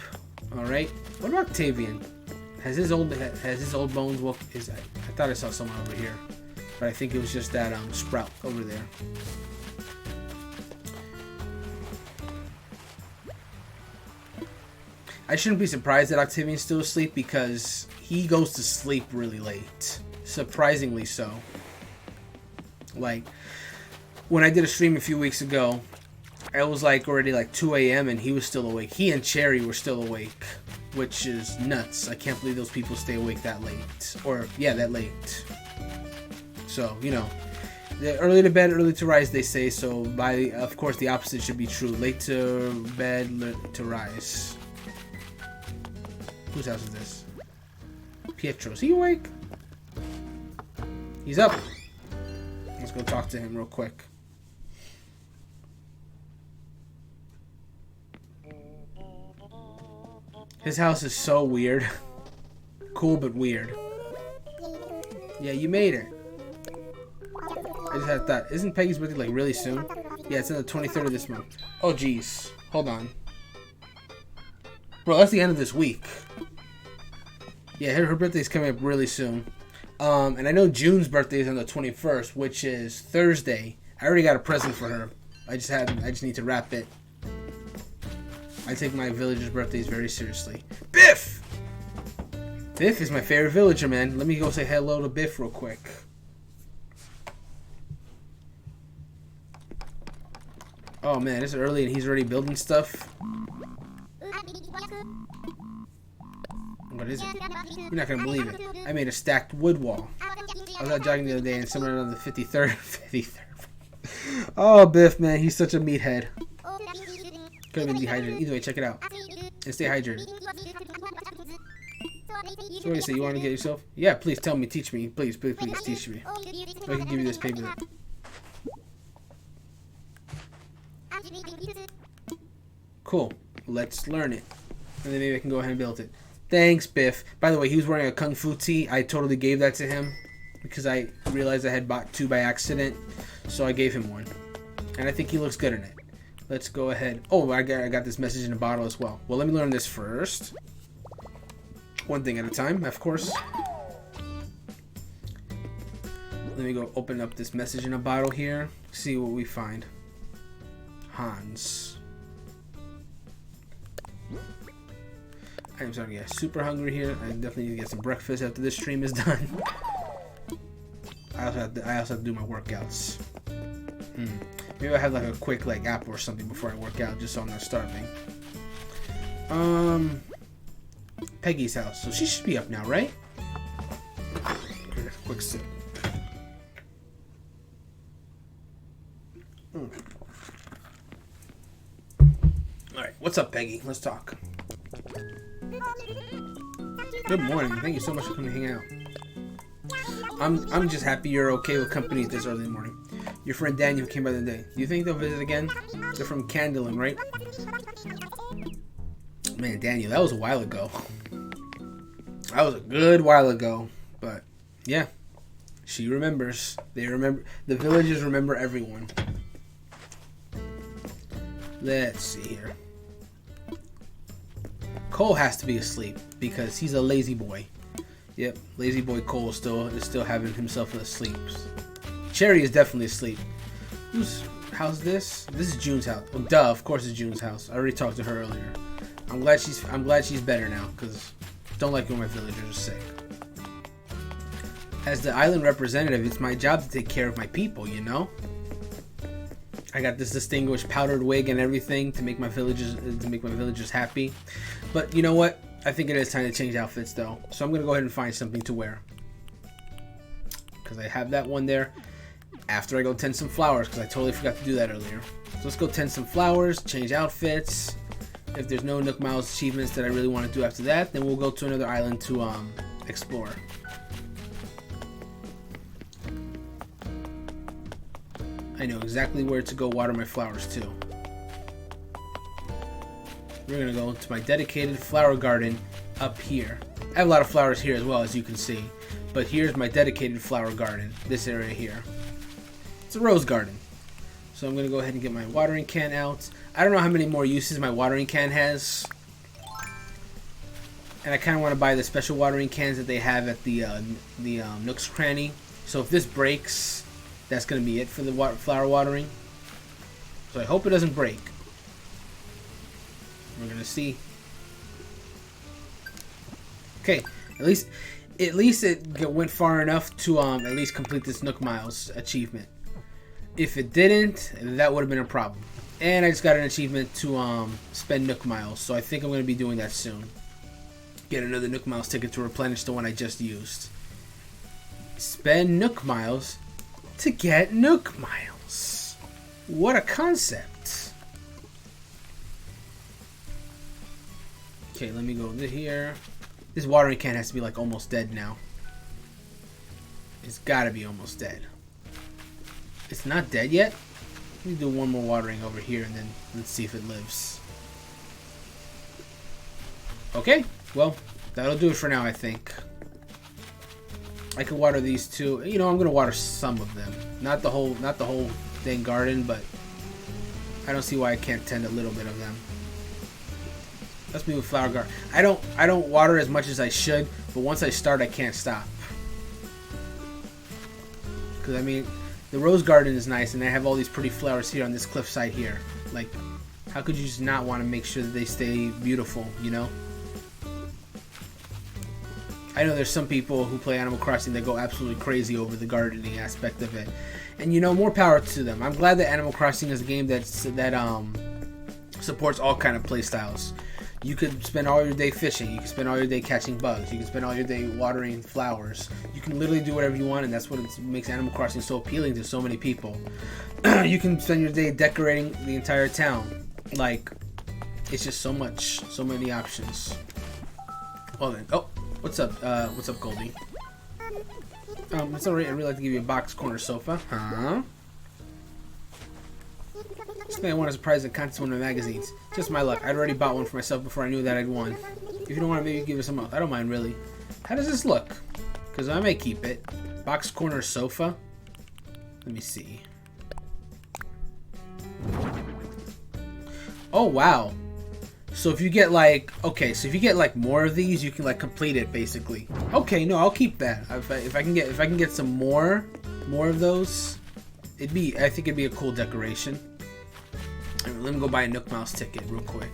Alright. What about Octavian? Has his old bones woke? I thought I saw someone over here. But I think it was just that sprout over there. I shouldn't be surprised that Octavian's still asleep because he goes to sleep really late. Surprisingly so. Like, when I did a stream a few weeks ago, it was like already like 2 a.m. and he was still awake. He and Cherry were still awake, which is nuts. I can't believe those people stay awake that late. Or, yeah, that late. So, you know, early to bed, early to rise, they say. So, of course, the opposite should be true. Late to bed, late to rise. Whose house is this? Pietro's. Is he awake? He's up. Let's go talk to him real quick. His house is so weird. Cool, but weird. Yeah, you made it. I just had that. Isn't Peggy's birthday like really soon? Yeah, it's on the 23rd of this month. Oh, jeez. Hold on. Bro, that's the end of this week. Yeah, her birthday's coming up really soon. And I know June's birthday is on the 21st, which is Thursday. I already got a present for her. I just need to wrap it. I take my villager's birthdays very seriously. Biff! Biff is my favorite villager, man. Let me go say hello to Biff real quick. Oh man, it's early and he's already building stuff. What is it? You're not gonna believe it. I made a stacked wood wall. I was out jogging the other day and someone on the 53rd. Oh, Biff, man, he's such a meathead. Could have been dehydrated. Either way, check it out. And stay hydrated. So what do you say? You want to get yourself? Yeah, please tell me. Teach me. Please teach me. So I can give you this paper. Cool. Let's learn it. And then maybe I can go ahead and build it. Thanks, Biff. By the way, he was wearing a Kung Fu tee. I totally gave that to him because I realized I had bought two by accident. So I gave him one. And I think he looks good in it. Let's go ahead. Oh, I got this message in a bottle as well. Well, let me learn this first. One thing at a time, of course. Let me go open up this message in a bottle here. See what we find. Hans. I'm starting to get super hungry here. I definitely need to get some breakfast after this stream is done. I also have to do my workouts. Maybe I have like a quick app or something before I work out, just so I'm not starving. Peggy's house. So she should be up now, right? Quick sip. Alright, what's up, Peggy? Let's talk. Good morning. Thank you so much for coming to hang out. I'm just happy you're okay with company this early in the morning. Your friend Daniel came by the day. Do you think they'll visit again? They're from Candling, right? Man, Daniel, that was a while ago. That was a good while ago. But, yeah. She remembers. They remember. The villagers remember everyone. Let's see here. Cole has to be asleep because he's a lazy boy. Yep, lazy boy Cole is still having himself asleep. Cherry is definitely asleep. Whose house is this? This is June's house. Well, duh, of course it's June's house. I already talked to her earlier. I'm glad she's better now, because don't like when my villagers are sick. As the island representative, it's my job to take care of my people, you know? I got this distinguished powdered wig and everything to make my villagers happy. But you know what? I think it is time to change outfits though. So I'm going to go ahead and find something to wear. Because I have that one there. After I go tend some flowers, because I totally forgot to do that earlier. So let's go tend some flowers, change outfits. If there's no Nook Miles achievements that I really want to do after that, then we'll go to another island to explore. I know exactly where to go water my flowers too. We're gonna go to my dedicated flower garden up here. I have a lot of flowers here as well, as you can see. But here's my dedicated flower garden, this area here. It's a rose garden. So I'm gonna go ahead and get my watering can out. I don't know how many more uses my watering can has. And I kind of want to buy the special watering cans that they have at the Nook's Cranny. So if this breaks, that's gonna be it for the flower watering. So I hope it doesn't break. We're gonna see. Okay, at least it went far enough to at least complete this Nook Miles achievement. If it didn't, that would have been a problem. And I just got an achievement to spend Nook Miles, so I think I'm gonna be doing that soon. Get another Nook Miles ticket to replenish the one I just used. Spend Nook Miles to get Nook Miles. What a concept. Okay, let me go over here. This watering can has to be like almost dead now. It's gotta be almost dead. It's not dead yet? Let me do one more watering over here and then let's see if it lives. Okay, well, that'll do it for now, I think. I could water these two. You know, I'm gonna water some of them. Not the whole dang garden, but I don't see why I can't tend a little bit of them. Let's move flower garden. I don't water as much as I should, but once I start, I can't stop. Because I mean, the rose garden is nice, and I have all these pretty flowers here on this cliffside here. Like, how could you just not want to make sure that they stay beautiful? You know. I know there's some people who play Animal Crossing that go absolutely crazy over the gardening aspect of it, and you know, more power to them. I'm glad that Animal Crossing is a game that supports all kind of play styles. You could spend all your day fishing. You can spend all your day catching bugs. You can spend all your day watering flowers. You can literally do whatever you want, and that's what makes Animal Crossing so appealing to so many people. You can spend your day decorating the entire town. Like, it's just so many options. Well then, oh, what's up, Goldie? It's alright. I'd really like to give you a box corner sofa. Huh? This man won a surprise at contest in one of the magazines. Just my luck. I'd already bought one for myself before I knew that I'd won. If you don't want to, maybe give it some else. I don't mind, really. How does this look? Because I may keep it. Box corner sofa. Let me see. Oh, wow. So if you get like, okay, so if you get like more of these, you can like complete it basically. Okay, no, I'll keep that. If I can get some more of those, I think it'd be a cool decoration. Let me go buy a Nook Miles ticket real quick.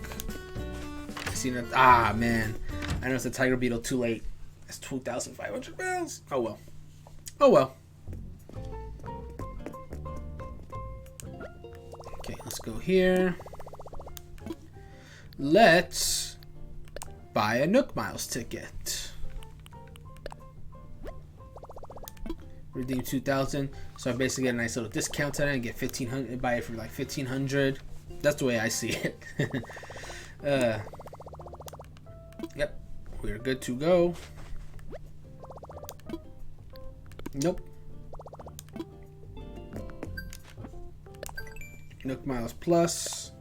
I see that. Ah, man. I know it's a Tiger Beetle too late. That's 2,500 pounds. Oh, well. Oh, well. Okay, let's go here. Let's buy a Nook Miles ticket. Redeem 2,000. So I basically get a nice little discount on it and get 1,500. Buy it for like 1,500. That's the way I see it. Yep, we're good to go. Nope. Nook Miles Plus.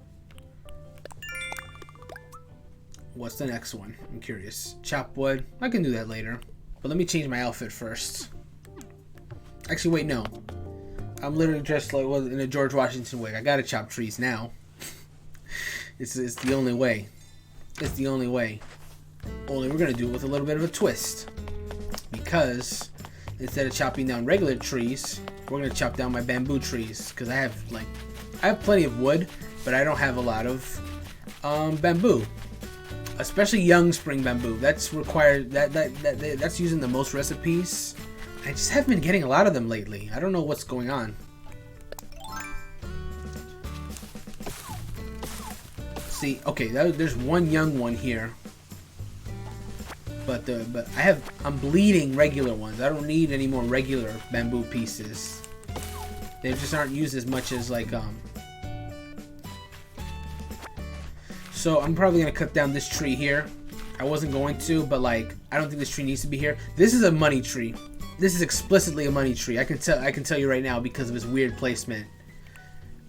What's the next one? I'm curious. Chop wood. I can do that later. But let me change my outfit first. Actually, wait, no. I'm literally dressed like in a George Washington wig. I gotta chop trees now. It's the only way. It's the only way. Only we're gonna do it with a little bit of a twist. Because instead of chopping down regular trees, we're gonna chop down my bamboo trees. Because I have plenty of wood, but I don't have a lot of bamboo. Especially young spring bamboo. That's required. That's using the most recipes. I just haven't been getting a lot of them lately. I don't know what's going on. See, okay, there's one young one here. But I'm bleeding regular ones. I don't need any more regular bamboo pieces. They just aren't used as much as like So I'm probably gonna cut down this tree here. I wasn't going to, but like I don't think this tree needs to be here. This is a money tree. This is explicitly a money tree. I can tell you right now because of its weird placement.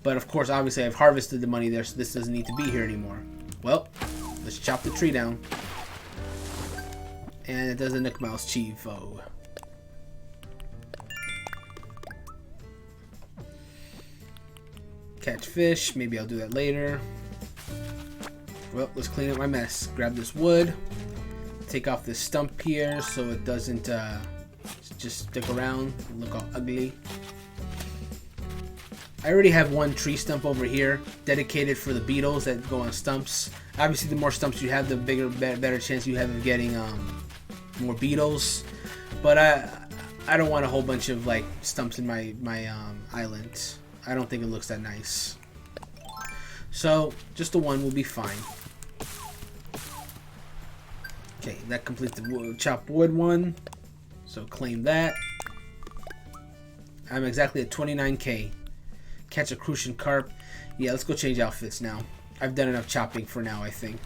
But of course, obviously, I've harvested the money there, so this doesn't need to be here anymore. Well, let's chop the tree down. And it does a Nook Mouse Chivo. Catch fish. Maybe I'll do that later. Well, let's clean up my mess. Grab this wood. Take off this stump here so it doesn't just stick around and look all ugly. I already have one tree stump over here dedicated for the beetles that go on stumps. Obviously, the more stumps you have, the better chance you have of getting more beetles. But I don't want a whole bunch of like stumps in my island. I don't think it looks that nice. So just the one will be fine. Okay, that completes the chopped wood one. So claim that. I'm exactly at 29k. Catch a crucian carp. Yeah, let's go change outfits now. I've done enough chopping for now, I think.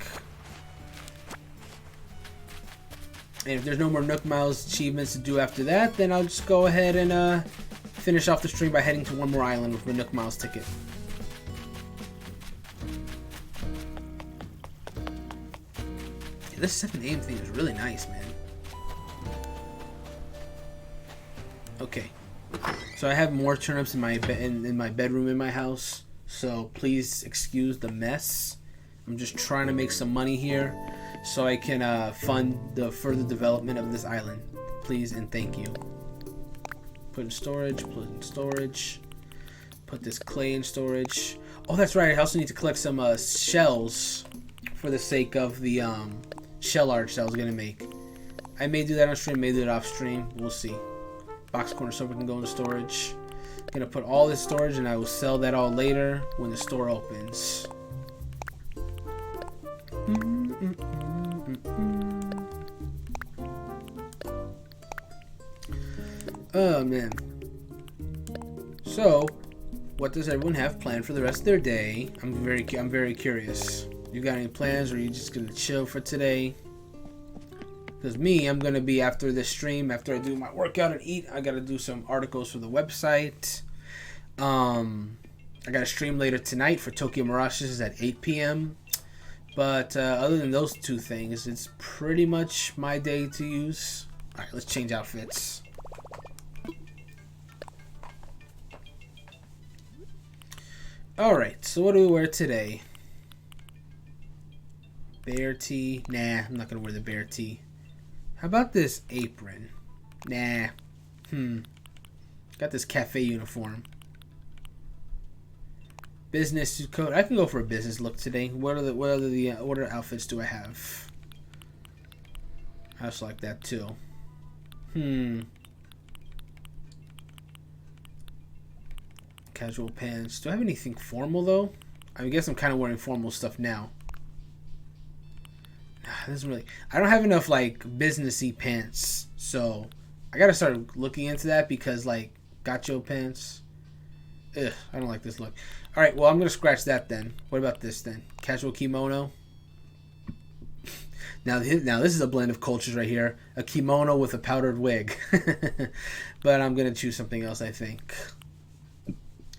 And if there's no more Nook Miles achievements to do after that, then I'll just go ahead and finish off the stream by heading to one more island with my Nook Miles ticket. Yeah, this 6am thing is really nice, man. Okay. So I have more turnips in my in my bedroom in my house. So please excuse the mess. I'm just trying to make some money here so I can fund the further development of this island. Please and thank you. Put in storage. Put in storage. Put this clay in storage. Oh, that's right. I also need to collect some shells for the sake of the shell arch that I was gonna make. I may do that on stream. May do it off stream. We'll see. Box corner silver can go into storage. Gonna put all this storage and I will sell that all later when the store opens. Oh man. So, what does everyone have planned for the rest of their day? I'm very curious. You got any plans, or are you just gonna chill for today? Because me, I'm going to be, after this stream, after I do my workout and eat, I got to do some articles for the website. I got a stream later tonight for Tokyo Mirages at 8 p.m. But other than those two things, it's pretty much my day to use. Alright, let's change outfits. Alright, so what do we wear today? Bear tee? Nah, I'm not going to wear the bear tee. How about this apron? Nah. Got this cafe uniform. Business suit coat. I can go for a business look today. What other outfits do I have? I just like that too. Casual pants. Do I have anything formal though? I guess I'm kind of wearing formal stuff now. Doesn't really. I don't have enough like businessy pants, so I gotta start looking into that because like gacho pants. Ugh, I don't like this look. All right, well I'm gonna scratch that then. What about this then? Casual kimono. Now this is a blend of cultures right here. A kimono with a powdered wig, but I'm gonna choose something else. I think.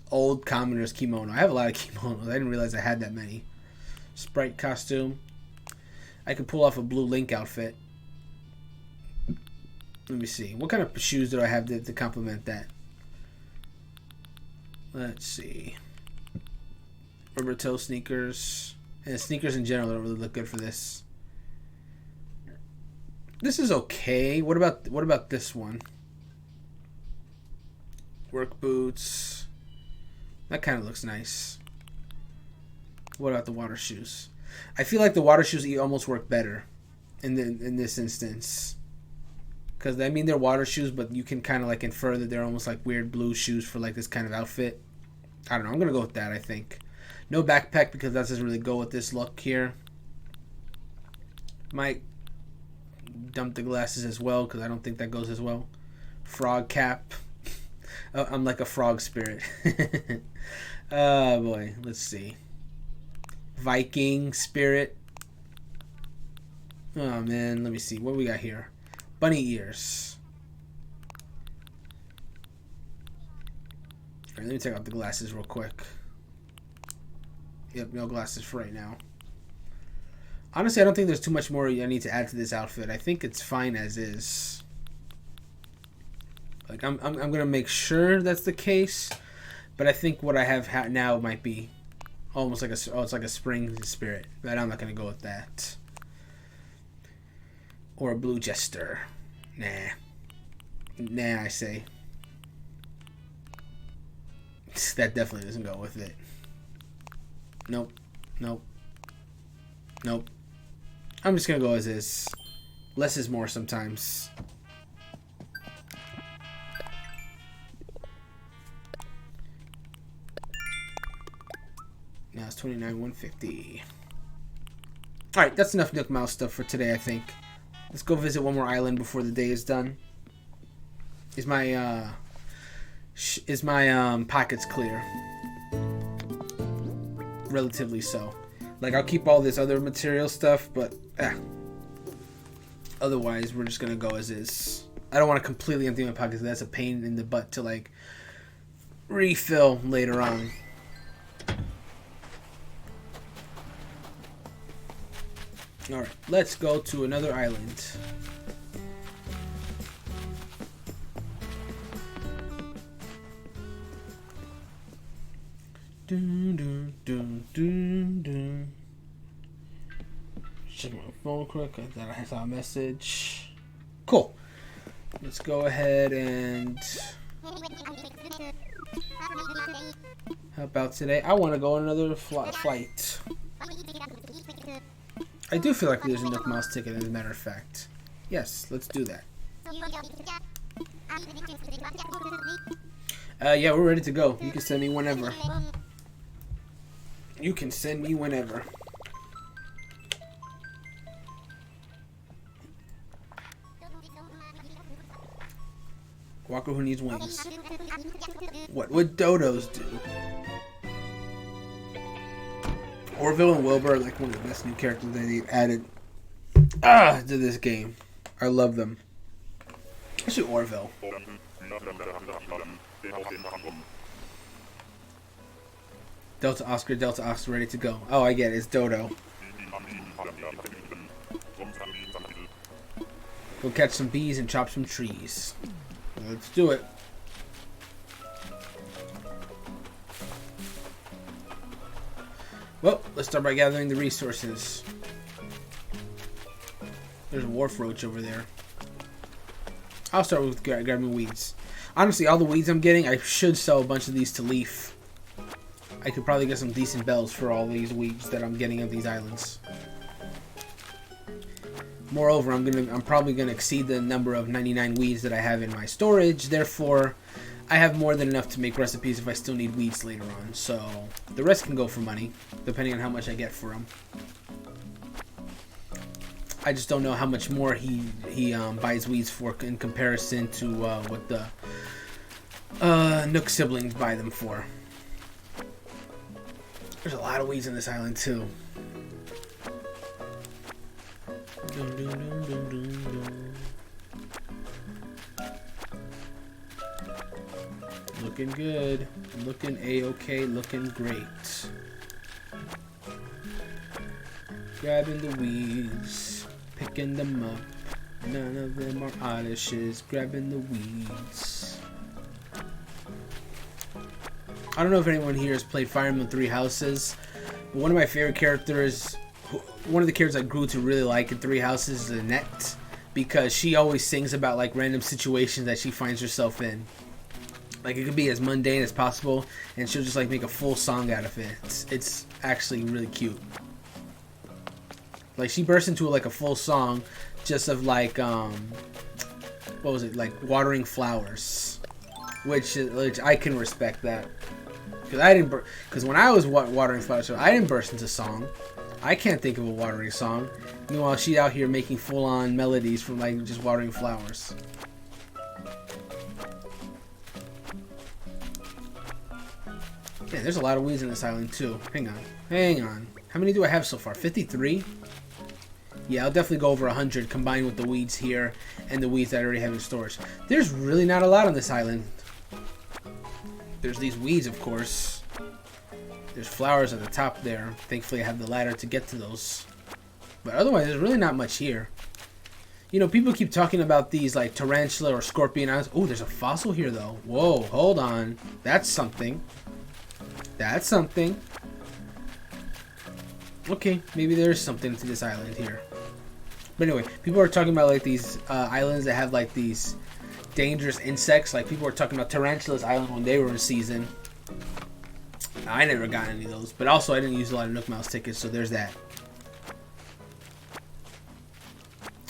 Old commoner's kimono. I have a lot of kimonos. I didn't realize I had that many. Sprite costume. I could pull off a blue Link outfit. Let me see. What kind of shoes do I have to complement that? Let's see. Rubber toe sneakers. And sneakers in general don't really look good for this. This is okay. What about this one? Work boots. That kind of looks nice. What about the water shoes? I feel like the water shoes almost work better in this instance. Because, I mean, they're water shoes, but you can kind of, like, infer that they're almost like weird blue shoes for, like, this kind of outfit. I don't know. I'm going to go with that, I think. No backpack, because that doesn't really go with this look here. dump the glasses as well because I don't think that goes as well. Frog cap. Oh, I'm like a frog spirit. Oh boy, let's see. Viking spirit. Oh man, let me see what we got here. Bunny ears. All right, let me take off the glasses real quick. Yep, no glasses for right now. Honestly, I don't think there's too much more I need to add to this outfit. I think it's fine as is. Like I'm gonna make sure that's the case, but I think what I have now might be almost like it's like a spring spirit. But I'm not gonna go with that. Or a blue jester. Nah, I say. That definitely doesn't go with it. Nope. I'm just gonna go as is. Less is more sometimes. Now it's 29,150. Alright, that's enough Nook Mouse stuff for today, I think. Let's go visit one more island before the day is done. Is my pockets clear? Relatively so. Like, I'll keep all this other material stuff, but otherwise we're just gonna go as is. I don't want to completely empty my pockets. That's a pain in the butt to like refill later on. Alright, let's go to another island. Check my phone quick. I saw a message. Cool. Let's go ahead and... How about today? I want to go on another flight. I do feel like there's a Nook Mouse ticket, as a matter of fact. Yes, let's do that. Yeah, we're ready to go. You can send me whenever. You can send me whenever. Walker who needs wings. What would dodos do? Orville and Wilbur are like one of the best new characters they've added to this game. I love them. Especially Orville. Delta Oscar, ready to go. Oh, I get it. It's Dodo. Go catch some bees and chop some trees. Let's do it. Well, let's start by gathering the resources. There's a wharf roach over there. I'll start with grabbing weeds. Honestly, all the weeds I'm getting, I should sell a bunch of these to Leaf. I could probably get some decent bells for all these weeds that I'm getting on these islands. Moreover, I'm probably gonna exceed the number of 99 weeds that I have in my storage. Therefore, I have more than enough to make recipes if I still need weeds later on. So the rest can go for money, depending on how much I get for them. I just don't know how much more he buys weeds for in comparison to what the Nook siblings buy them for. There's a lot of weeds in this island too. Looking good. Looking A-okay. Looking great. Grabbing the weeds. Picking them up. None of them are oddities. Grabbing the weeds. I don't know if anyone here has played Fire Emblem Three Houses, but one of my favorite characters, one of the characters I grew to really like in Three Houses is Annette, because she always sings about like random situations that she finds herself in. Like, it could be as mundane as possible, and she'll just like make a full song out of it. It's actually really cute. Like, she burst into like a full song just of like what was it, like watering flowers, which I can respect that, because when I was watering flowers, I didn't burst into song. I can't think of a watering song. Meanwhile, she's out here making full-on melodies from like just watering flowers. Yeah, there's a lot of weeds in this island too. Hang on. How many do I have so far? 53? Yeah, I'll definitely go over 100 combined with the weeds here and the weeds that I already have in storage. There's really not a lot on this island. There's these weeds, of course. There's flowers at the top there. Thankfully, I have the ladder to get to those. But otherwise, there's really not much here. You know, people keep talking about these, like, tarantula or scorpion islands. Oh, there's a fossil here, though. Whoa, hold on. That's something. That's something. Okay, maybe there is something to this island here. But anyway, people are talking about, like, these islands that have, like, these dangerous insects. Like, people were talking about Tarantula's Island when they were in season. I never got any of those. But also, I didn't use a lot of Nook Mouse tickets, so there's that.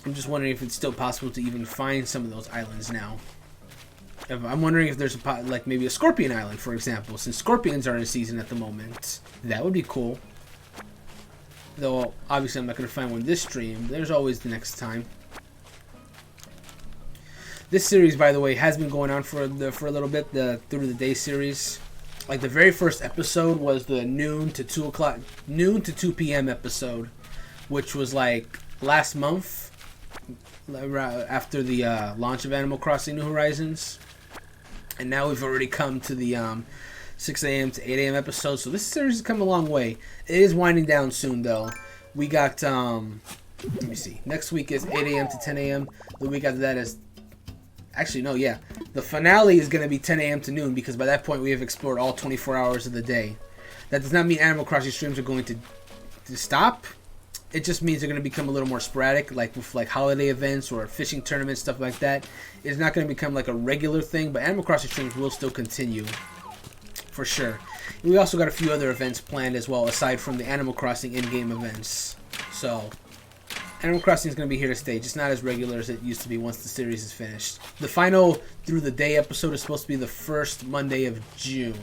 I'm just wondering if it's still possible to even find some of those islands now. I'm wondering if there's like maybe a scorpion island, for example, since scorpions are in season at the moment. That would be cool. Though, obviously, I'm not going to find one this stream. There's always the next time. This series, by the way, has been going on for a little bit, the Through the Day series. Like, the very first episode was the noon to 2 p.m. episode, which was, like, last month, after the launch of Animal Crossing New Horizons. And now we've already come to the 6 a.m. to 8 a.m. episode, so this series has come a long way. It is winding down soon, though. We got, let me see, next week is 8 a.m. to 10 a.m. The week after that is, actually, no, yeah. The finale is going to be 10 a.m. to noon, because by that point we have explored all 24 hours of the day. That does not mean Animal Crossing streams are going to stop. It just means they're going to become a little more sporadic, like with like holiday events or fishing tournaments, stuff like that. It's not going to become like a regular thing, but Animal Crossing streams will still continue, for sure. And we also got a few other events planned as well, aside from the Animal Crossing in-game events. So, Animal Crossing is going to be here to stay, just not as regular as it used to be once the series is finished. The final Through the Day episode is supposed to be the first Monday of June.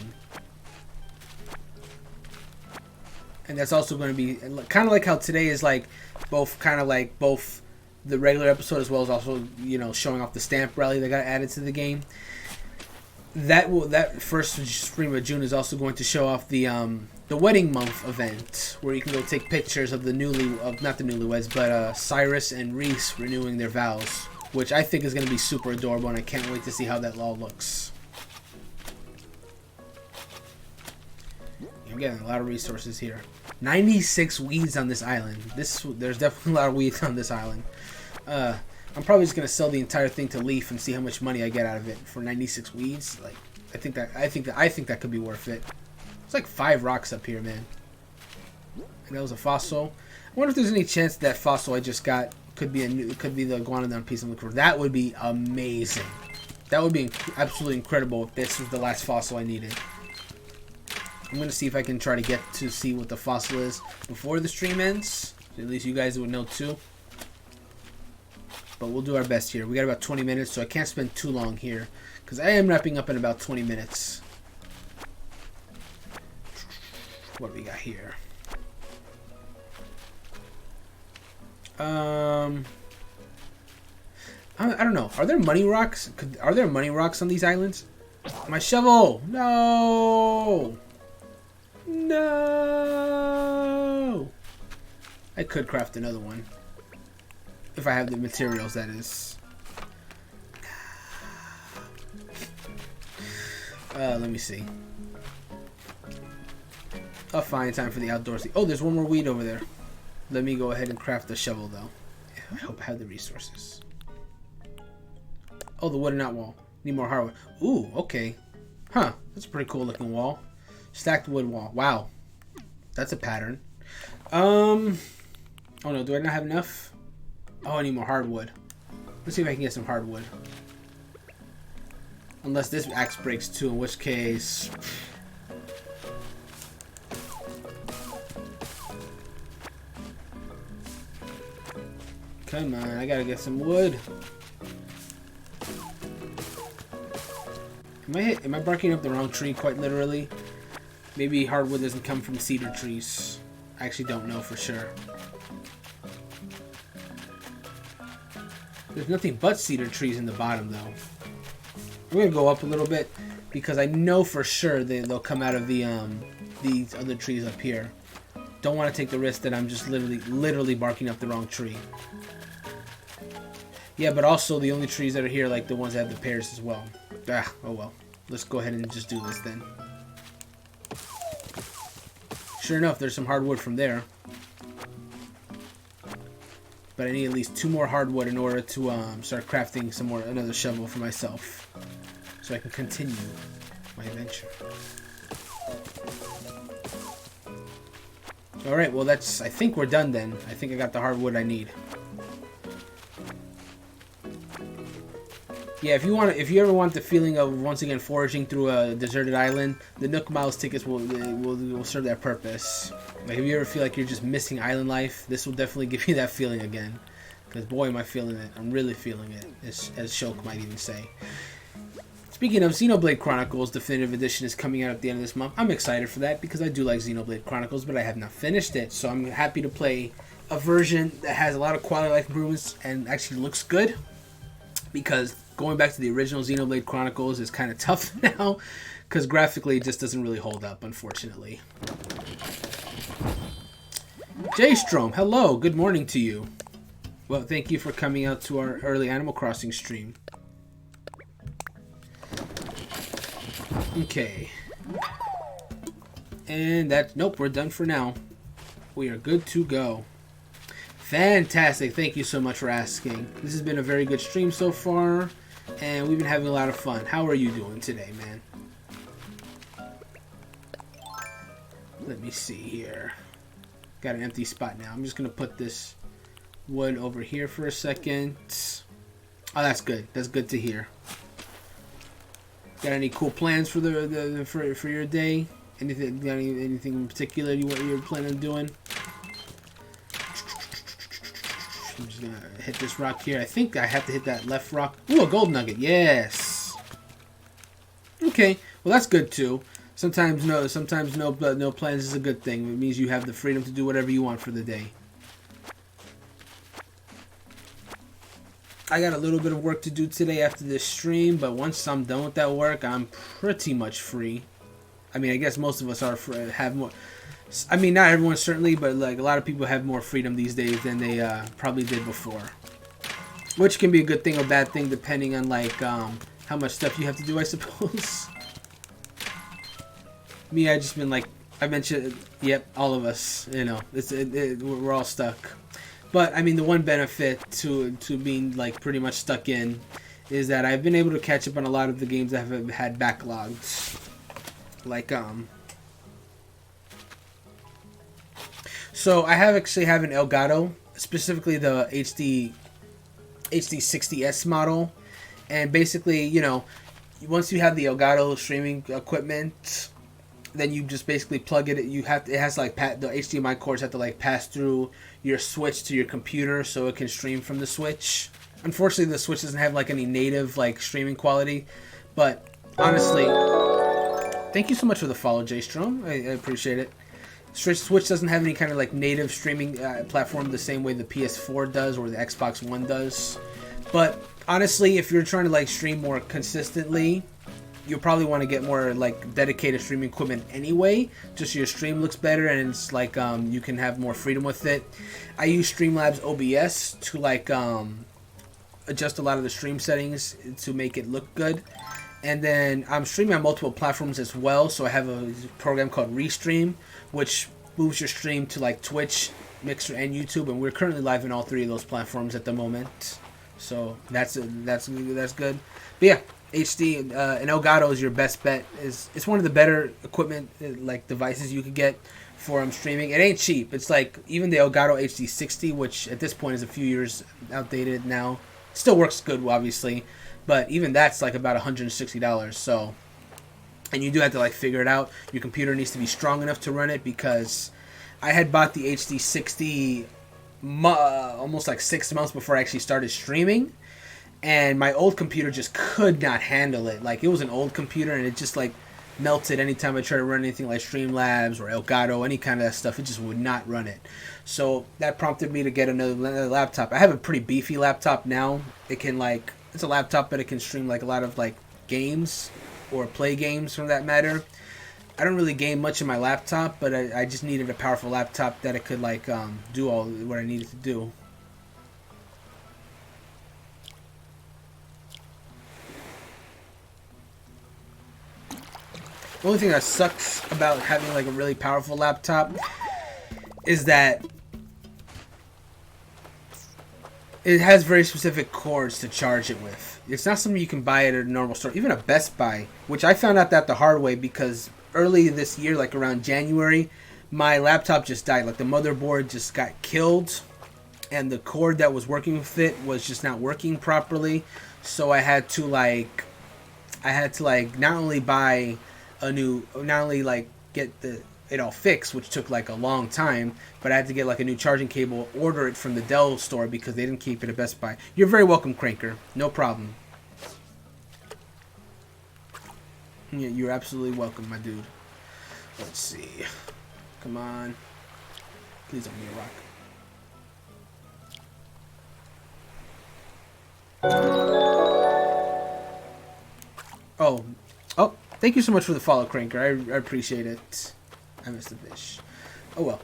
And that's also going to be kind of like how today is like both the regular episode as well as also, you know, showing off the stamp rally that got added to the game. That first stream of June is also going to show off the wedding month event, where you can go take pictures of not the newlyweds, but Cyrus and Reese renewing their vows, which I think is going to be super adorable, and I can't wait to see how that all looks. I'm getting a lot of resources here. 96 weeds on this island. There's definitely a lot of weeds on this island. I'm probably just gonna sell the entire thing to Leaf and see how much money I get out of it for 96 weeds. Like, I think that could be worth it. It's like 5 rocks up here, man. And that was a fossil. I wonder if there's any chance that fossil I just got could be the iguanodon piece I'm looking for. That would be amazing. That would be absolutely incredible if this was the last fossil I needed. I'm going to see if I can try to get to see what the fossil is before the stream ends. So at least you guys would know too. But we'll do our best here. We got about 20 minutes, so I can't spend too long here, because I am wrapping up in about 20 minutes. What do we got here? I don't know. Are there money rocks? Are there money rocks on these islands? My shovel! No! No! I could craft another one. If I have the materials, that is. Let me see. I'll find time for the outdoorsy. Oh, there's one more weed over there. Let me go ahead and craft the shovel, though. I hope I have the resources. Oh, the wooden out wall. Need more hardwood. Ooh, okay. Huh, that's a pretty cool looking wall. Stacked wood wall. Wow. That's a pattern. Oh no, do I not have enough? Oh, I need more hardwood. Let's see if I can get some hardwood. Unless this axe breaks too, in which case... Come on, I gotta get some wood. Am I barking up the wrong tree quite literally? Maybe hardwood doesn't come from cedar trees. I actually don't know for sure. There's nothing but cedar trees in the bottom, though. I'm gonna go up a little bit because I know for sure they'll come out of the these other trees up here. Don't want to take the risk that I'm just literally barking up the wrong tree. Yeah, but also the only trees that are here, like the ones that have the pears as well. Oh well. Let's go ahead and just do this then. Sure enough, there's some hardwood from there. But I need at least 2 more hardwood in order to start crafting another shovel for myself, so I can continue my adventure. All right, well I think we're done then. I think I got the hardwood I need. Yeah, if you ever want the feeling of once again foraging through a deserted island, the Nook Miles tickets will serve that purpose. Like if you ever feel like you're just missing island life, this will definitely give you that feeling again. Because boy, am I feeling it. I'm really feeling it, as Shulk might even say. Speaking of, Xenoblade Chronicles Definitive Edition is coming out at the end of this month. I'm excited for that because I do like Xenoblade Chronicles, but I have not finished it. So I'm happy to play a version that has a lot of quality of life improvements and actually looks good. Because going back to the original Xenoblade Chronicles is kind of tough now. Because graphically it just doesn't really hold up, unfortunately. J-Strom, hello. Good morning to you. Well, thank you for coming out to our early Animal Crossing stream. Okay. And nope, we're done for now. We are good to go. Fantastic. Thank you so much for asking. This has been a very good stream so far, and we've been having a lot of fun. How are you doing today, man? Let me see here. Got an empty spot now. I'm just going to put this wood over here for a second. Oh, that's good. That's good to hear. Got any cool plans for for your day? Anything in particular you're planning on doing? I'm just gonna hit this rock here. I think I have to hit that left rock. Ooh, a gold nugget. Yes. Okay. Well, that's good too. Sometimes no plans is a good thing. It means you have the freedom to do whatever you want for the day. I got a little bit of work to do today after this stream, but once I'm done with that work, I'm pretty much free. I mean, I guess most of us have more. I mean, not everyone certainly, but like a lot of people have more freedom these days than they probably did before. Which can be a good thing or bad thing depending on like how much stuff you have to do, I suppose. Me, I just been like I mentioned. Yep, all of us. You know, we're all stuck. But I mean, the one benefit to being like pretty much stuck in is that I've been able to catch up on a lot of the games that have had backlogs. Like so I actually have an Elgato, specifically the HD60S model, and basically, you know, once you have the Elgato streaming equipment, then you just basically plug it. It has like the HDMI cords have to like pass through your Switch to your computer so it can stream from the Switch. Unfortunately, the Switch doesn't have like any native like streaming quality, but honestly, thank you so much for the follow, J-Strom. I appreciate it. Switch doesn't have any kind of like native streaming platform the same way the PS4 does or the Xbox One does. But honestly, if you're trying to like stream more consistently, you'll probably want to get more like dedicated streaming equipment anyway. Just so your stream looks better and it's like you can have more freedom with it. I use Streamlabs OBS to like adjust a lot of the stream settings to make it look good. And then I'm streaming on multiple platforms as well. So I have a program called Restream, which moves your stream to like Twitch, Mixer, and YouTube. And we're currently live in all 3 of those platforms at the moment. So that's good. But yeah, HD and Elgato is your best bet. It's one of the better equipment like devices you could get for streaming. It ain't cheap. It's like even the Elgato HD60, which at this point is a few years outdated now, still works good, obviously. But even that's like about $160. So, and you do have to like figure it out. Your computer needs to be strong enough to run it because I had bought the HD60 almost like 6 months before I actually started streaming, and my old computer just could not handle it. Like it was an old computer, and it just like melted anytime I try to run anything like Streamlabs or Elgato, any kind of that stuff. It just would not run it. So that prompted me to get another laptop. I have a pretty beefy laptop now. It can like, it's a laptop that it can stream like a lot of like games or play games from that matter. I don't really game much in my laptop, but I just needed a powerful laptop that it could like do all what I needed to do. The only thing that sucks about having like a really powerful laptop is that it has very specific cords to charge it with. It's not something you can buy at a normal store, even a Best Buy, which I found out that the hard way because early this year, like around January, my laptop just died. Like the motherboard just got killed and the cord that was working with it was just not working properly. So I had to like not only buy not only like get it all fixed, which took like a long time, but I had to get like a new charging cable, order it from the Dell store because they didn't keep it at Best Buy. You're very welcome, Cranker. No problem. Yeah, you're absolutely welcome, my dude. Let's see. Come on. Please don't be a rock. Oh. Thank you so much for the follow, Cranker. I appreciate it. I missed the fish. Oh well.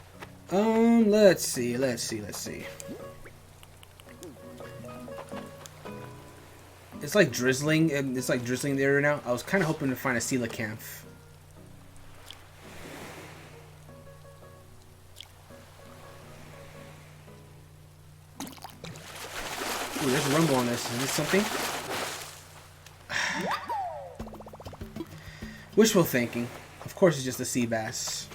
Let's see. It's like drizzling, and it's like drizzling there right now. I was kind of hoping to find a 6am. Ooh, there's a rumble on this. Is this something? Wishful thinking. Of course it's just a sea bass.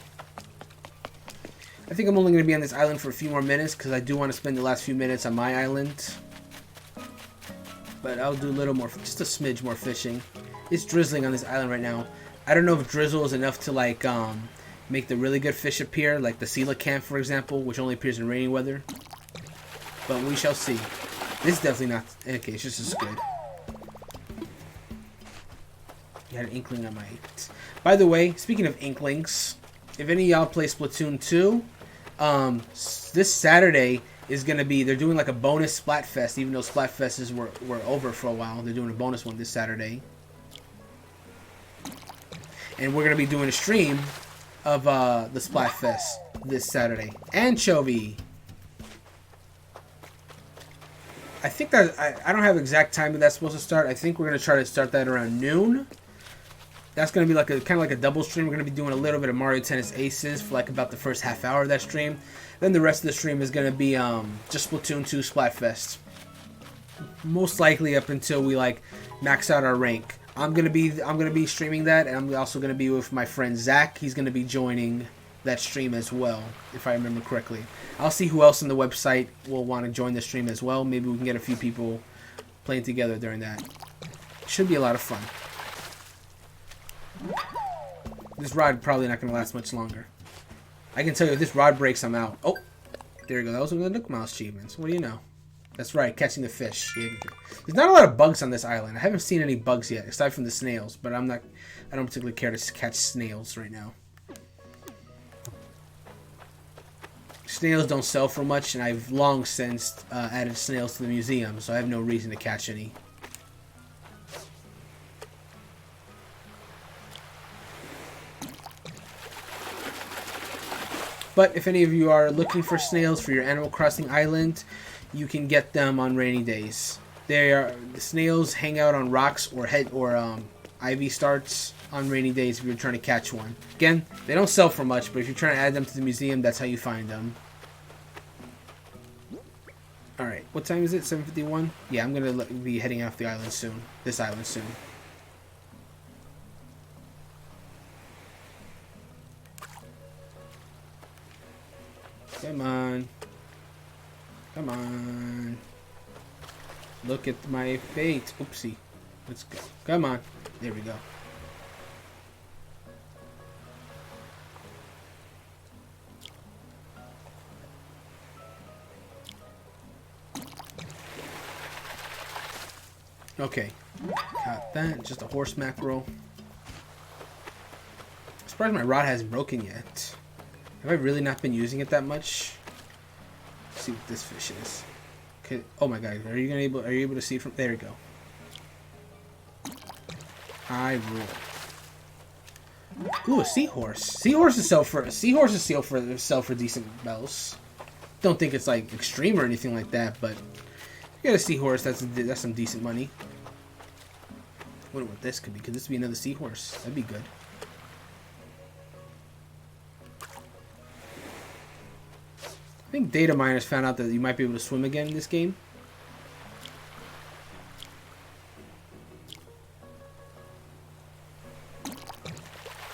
I think I'm only going to be on this island for a few more minutes because I do want to spend the last few minutes on my island. But I'll do a little more, just a smidge more fishing. It's drizzling on this island right now. I don't know if drizzle is enough to like make the really good fish appear, like the coelacanth, for example, which only appears in rainy weather. But we shall see. This is definitely not... Okay, it's just as good. You had an inkling on my... By the way, speaking of inklings, if any of y'all play Splatoon 2, this Saturday is going to be... They're doing like a bonus Splatfest, even though Splatfests were over for a while. They're doing a bonus one this Saturday. And we're going to be doing a stream of the Splatfest this Saturday. Anchovy! I think that... I don't have exact time that's supposed to start. I think we're going to try to start that around noon. That's going to be like a kind of like a double stream. We're going to be doing a little bit of Mario Tennis Aces for like about the first half hour of that stream. Then the rest of the stream is going to be just Splatoon 2 Splatfest. Most likely up until we like max out our rank. I'm going to be streaming that, and I'm also going to be with my friend Zach. He's going to be joining that stream as well, if I remember correctly. I'll see who else on the website will want to join the stream as well. Maybe we can get a few people playing together during that. Should be a lot of fun. This rod probably not going to last much longer. I can tell you if this rod breaks, I'm out. Oh, there you go. That was one of the Nook Mouse achievements. What do you know? That's right, catching the fish. There's not a lot of bugs on this island. I haven't seen any bugs yet, aside from the snails. But I don't particularly care to catch snails right now. Snails don't sell for much, and I've long since added snails to the museum, so I have no reason to catch any. But if any of you are looking for snails for your Animal Crossing island, you can get them on rainy days. The snails hang out on rocks or ivy starts on rainy days if you're trying to catch one. Again, they don't sell for much, but if you're trying to add them to the museum, that's how you find them. Alright, what time is it? 7:51? Yeah, I'm going to be heading off the island soon. This island soon. Come on. Come on. Look at my fate. Oopsie. Let's go. Come on. There we go. Okay. Got that. Just a horse mackerel. surprised my rod hasn't broken yet. Have I really not been using it that much? Let's see what this fish is. Okay. Oh my god, are you able to see it from there? We go. I rule. Ooh, a seahorse. Seahorses sell for decent bells. Don't think it's like extreme or anything like that, but you got a seahorse. That's some decent money. I wonder what this could be. Could this be another seahorse? That'd be good. I think data miners found out that you might be able to swim again in this game.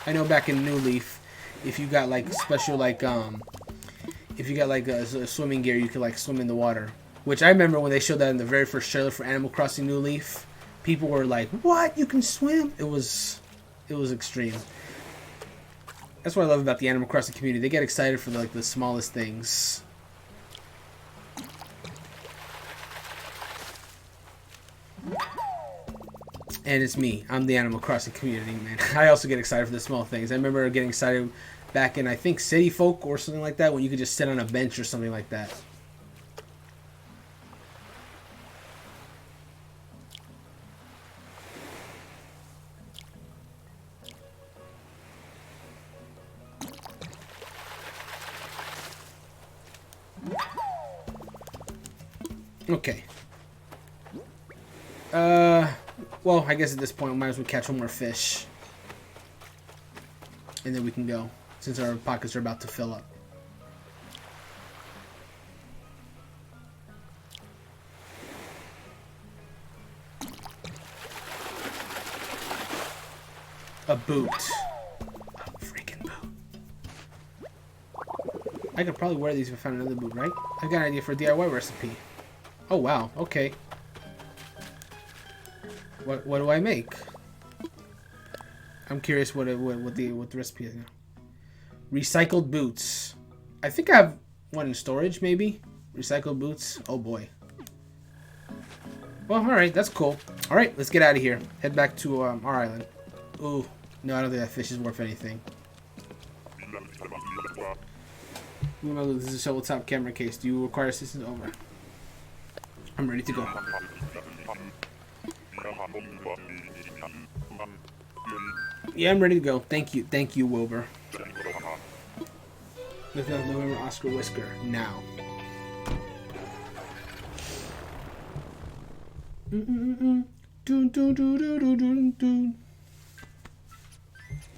I know back in New Leaf, if you got like special like if you got like a swimming gear, you could like swim in the water. Which I remember when they showed that in the very first trailer for Animal Crossing New Leaf, people were like, "What? You can swim?" It was extreme. That's what I love about the Animal Crossing community. They get excited for like the smallest things. And it's me. I'm the Animal Crossing community, man. I also get excited for the small things. I remember getting excited back in, I think, City Folk or something like that, when you could just sit on a bench or something like that. Okay. Well, I guess at this point we might as well catch one more fish. And then we can go, since our pockets are about to fill up. A boot. A freaking boot. I could probably wear these if I found another boot, right? I got an idea for a DIY recipe. Oh wow, okay. What do I make? I'm curious what the recipe is now. Recycled boots. I think I have one in storage, maybe. Recycled boots. Oh boy. Well, all right, that's cool. All right, let's get out of here. Head back to our island. Ooh, no, I don't think that fish is worth anything. This is a shovel top camera case. Do you require assistance? Over. I'm ready to go. Yeah, I'm ready to go. Thank you, Wilbur. November Oscar Whisker now.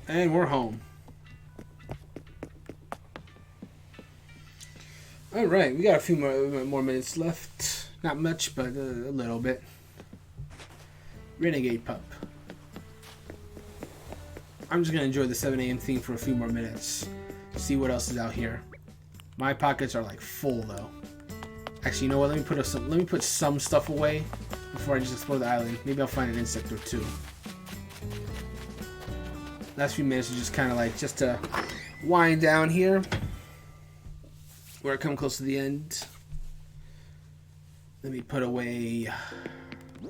And we're home. All right, we got a few more minutes left. Not much, but a little bit. Renegade Pup. I'm just gonna enjoy the 7 a.m. theme for a few more minutes. See what else is out here. My pockets are like full though. Actually, you know what? Let me put some stuff away before I just explore the island. Maybe I'll find an insect or two. Last few minutes are just kind of like just to wind down here. We're coming close to the end. Let me put away.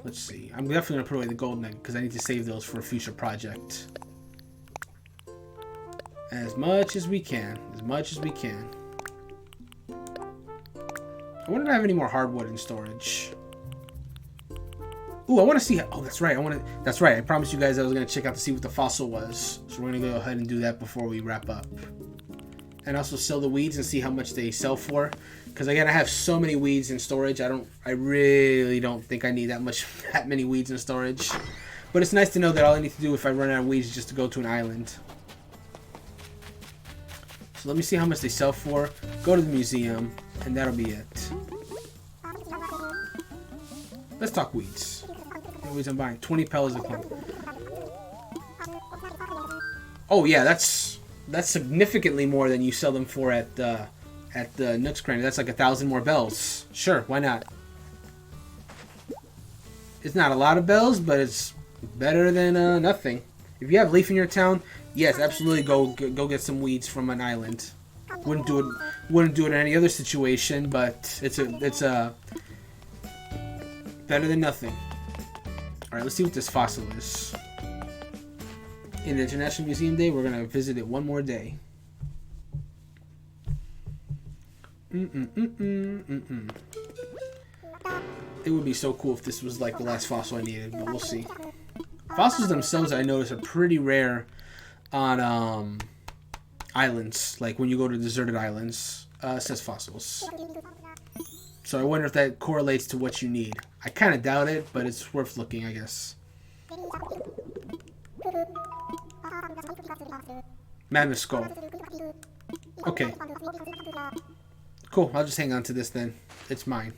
Let's see. I'm definitely gonna put away the gold nugget because I need to save those for a future project. As much as we can. As much as we can. I wonder if I have any more hardwood in storage. Ooh, I want to see how... Oh, that's right. That's right. I promised you guys I was going to check out to see what the fossil was. So we're going to go ahead and do that before we wrap up. And also sell the weeds and see how much they sell for. Because again, I have so many weeds in storage. I really don't think I need that many weeds in storage. But it's nice to know that all I need to do if I run out of weeds is just to go to an island. So let me see how much they sell for. Go to the museum, and that'll be it. Let's talk weeds. What weeds I'm buying? 20 pellets a clump. Oh yeah, that's significantly more than you sell them for at the Nook's Cranny. That's like 1,000 more bells. Sure, why not? It's not a lot of bells, but it's better than nothing. If you have leaf in your town, yes, absolutely go get some weeds from an island. Wouldn't do it in any other situation, but it's a better than nothing. All right, let's see what this fossil is. in International Museum Day, we're gonna visit it one more day. It would be so cool if this was like the last fossil I needed, but we'll see. Fossils themselves, I notice, are pretty rare on islands. Like when you go to deserted islands, it says fossils. So I wonder if that correlates to what you need. I kind of doubt it, but it's worth looking, I guess. Mammoth skull. Okay. Cool, I'll just hang on to this then. It's mine.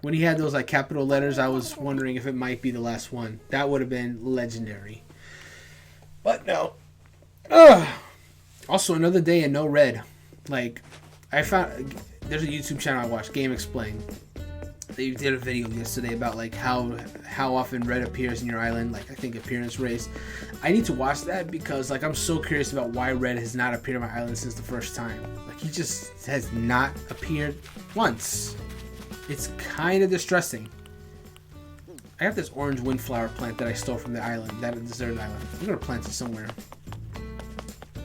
When he had those like capital letters, I was wondering if it might be the last one. That would have been legendary. But no. Ugh. Also, another day and no red. Like, I found... There's a YouTube channel I watched, Game Explain. They did a video yesterday about like how often red appears in your island, like I think appearance race. I need to watch that because like I'm so curious about why red has not appeared on my island since the first time. Like he just has not appeared once. It's kind of distressing. I have this orange windflower plant that I stole from the island, that deserted island. I'm gonna plant it somewhere.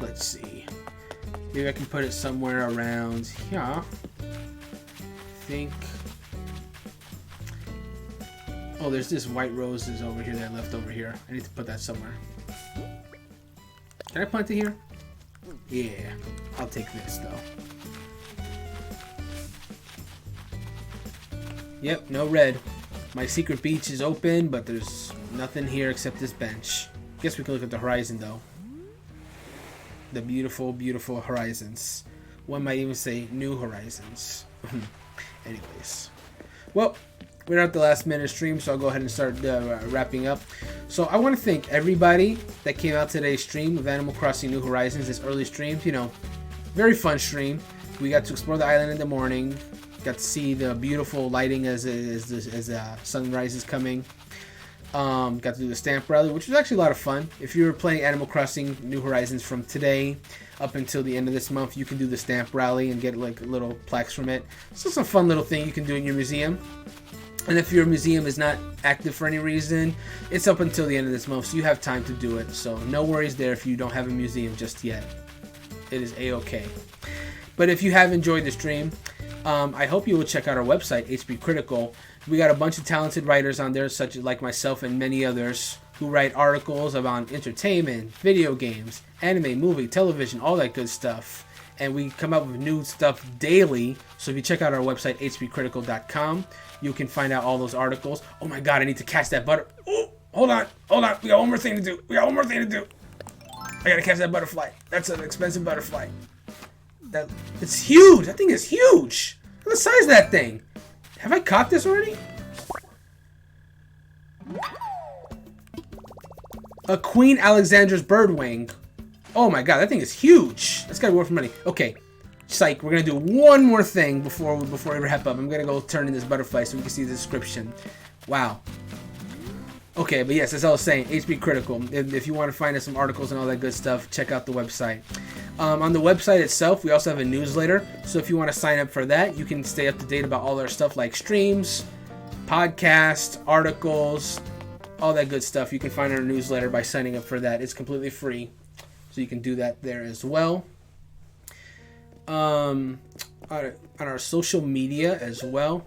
Let's see. Maybe I can put it somewhere around here. I think. Oh, there's this white roses over here that I left over here. I need to put that somewhere. Can I plant it here? Yeah, I'll take this though. Yep, no red. My secret beach is open, but there's nothing here except this bench. Guess we can look at the horizon though. The beautiful, beautiful horizons. One might even say new horizons. Anyways. Well, we're at the last minute stream, so I'll go ahead and start wrapping up. So I want to thank everybody that came out today's stream of Animal Crossing New Horizons, this early stream. You know, very fun stream. We got to explore the island in the morning. Got to see the beautiful lighting as sunrise is coming. Got to do the stamp rally, which was actually a lot of fun. If you were playing Animal Crossing New Horizons from today up until the end of this month, you can do the stamp rally and get like little plaques from it. So it's a fun little thing you can do in your museum. And if your museum is not active for any reason, it's up until the end of this month, so you have time to do it. So no worries there if you don't have a museum just yet. It is a-okay. But if you have enjoyed the stream, I hope you will check out our website, HP Critical. We got a bunch of talented writers on there, such as like myself and many others, who write articles about entertainment, video games, anime, movie, television, all that good stuff. And we come up with new stuff daily. So if you check out our website, hpcritical.com, you can find out all those articles. Oh my god, I need to catch that butter. Oh, hold on. We got one more thing to do. I gotta catch that butterfly. That's an expensive butterfly. It's huge. That thing is huge. Look at the size of that thing. Have I caught this already? A Queen Alexandra's birdwing. Oh my god, that thing is huge. That's gotta be worth money. Okay, psych. We're gonna do one more thing before we wrap up. I'm gonna go turn in this butterfly so we can see the description. Wow. Okay, but yes, as I was saying, HP Critical. If you want to find us some articles and all that good stuff, check out the website. On the website itself, we also have a newsletter. So if you want to sign up for that, you can stay up to date about all our stuff like streams, podcasts, articles, all that good stuff. You can find our newsletter by signing up for that. It's completely free. So you can do that there as well. On our social media as well.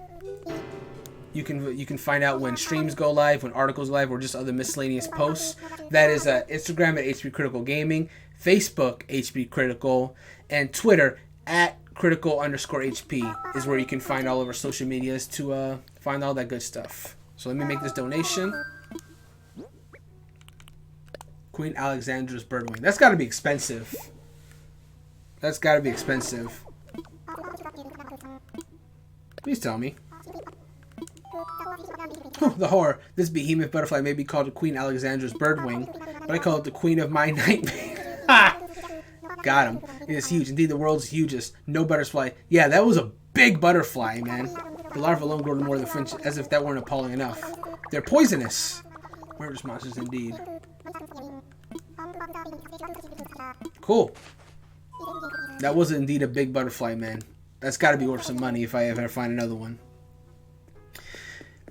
You can find out when streams go live, when articles go live, or just other miscellaneous posts. That is Instagram at HP Critical Gaming, Facebook HP Critical, and Twitter at Critical_HP is where you can find all of our social medias to find all that good stuff. So let me make this donation. Queen Alexandra's birdwing. That's got to be expensive. Please tell me. The horror. This behemoth butterfly may be called Queen Alexandra's birdwing, but I call it the Queen of my nightmare. Got him. It is huge. Indeed, the world's hugest. No butterfly. Yeah, that was a big butterfly, man. The larvae alone grow to more than Finch, as if that weren't appalling enough. They're poisonous. Murderous monsters, indeed. Cool. That was indeed a big butterfly, man. That's got to be worth some money if I ever find another one.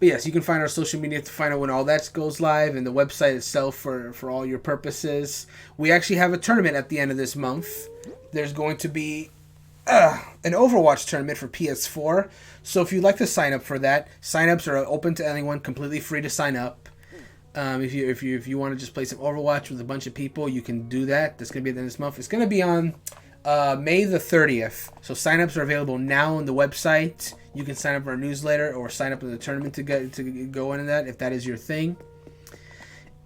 But yes, you can find our social media to find out when all that goes live, and the website itself for all your purposes. We actually have a tournament at the end of this month. There's going to be an Overwatch tournament for PS4. So if you'd like to sign up for that, sign-ups are open to anyone, completely free to sign up. If you want to just play some Overwatch with a bunch of people, you can do that. That's going to be at the end of this month. It's going to be on May the 30th. So sign-ups are available now on the website. You can sign up for our newsletter or sign up in the tournament to go into that if that is your thing.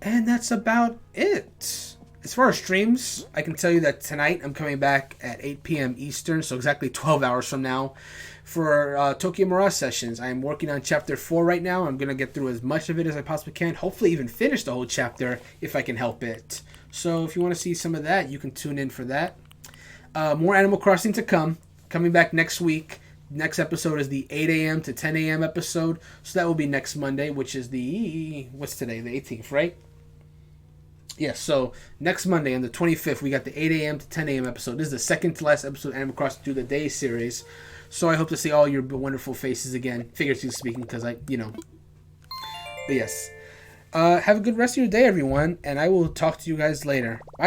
And that's about it. As far as streams, I can tell you that tonight I'm coming back at 8 p.m. Eastern, so exactly 12 hours from now, for Tokyo Mirage Sessions. I am working on Chapter 4 right now. I'm going to get through as much of it as I possibly can. Hopefully even finish the whole chapter if I can help it. So if you want to see some of that, you can tune in for that. More Animal Crossing to come. Coming back next week. Next episode is the 8 a.m. to 10 a.m. episode. So that will be next Monday, which is what's today? The 18th, right? Yes, so next Monday on the 25th, we got the 8 a.m. to 10 a.m. episode. This is the second to last episode of Animal Crossing Through the Day series. So I hope to see all your wonderful faces again, figuratively speaking, because But yes. Have a good rest of your day, everyone, and I will talk to you guys later. Bye.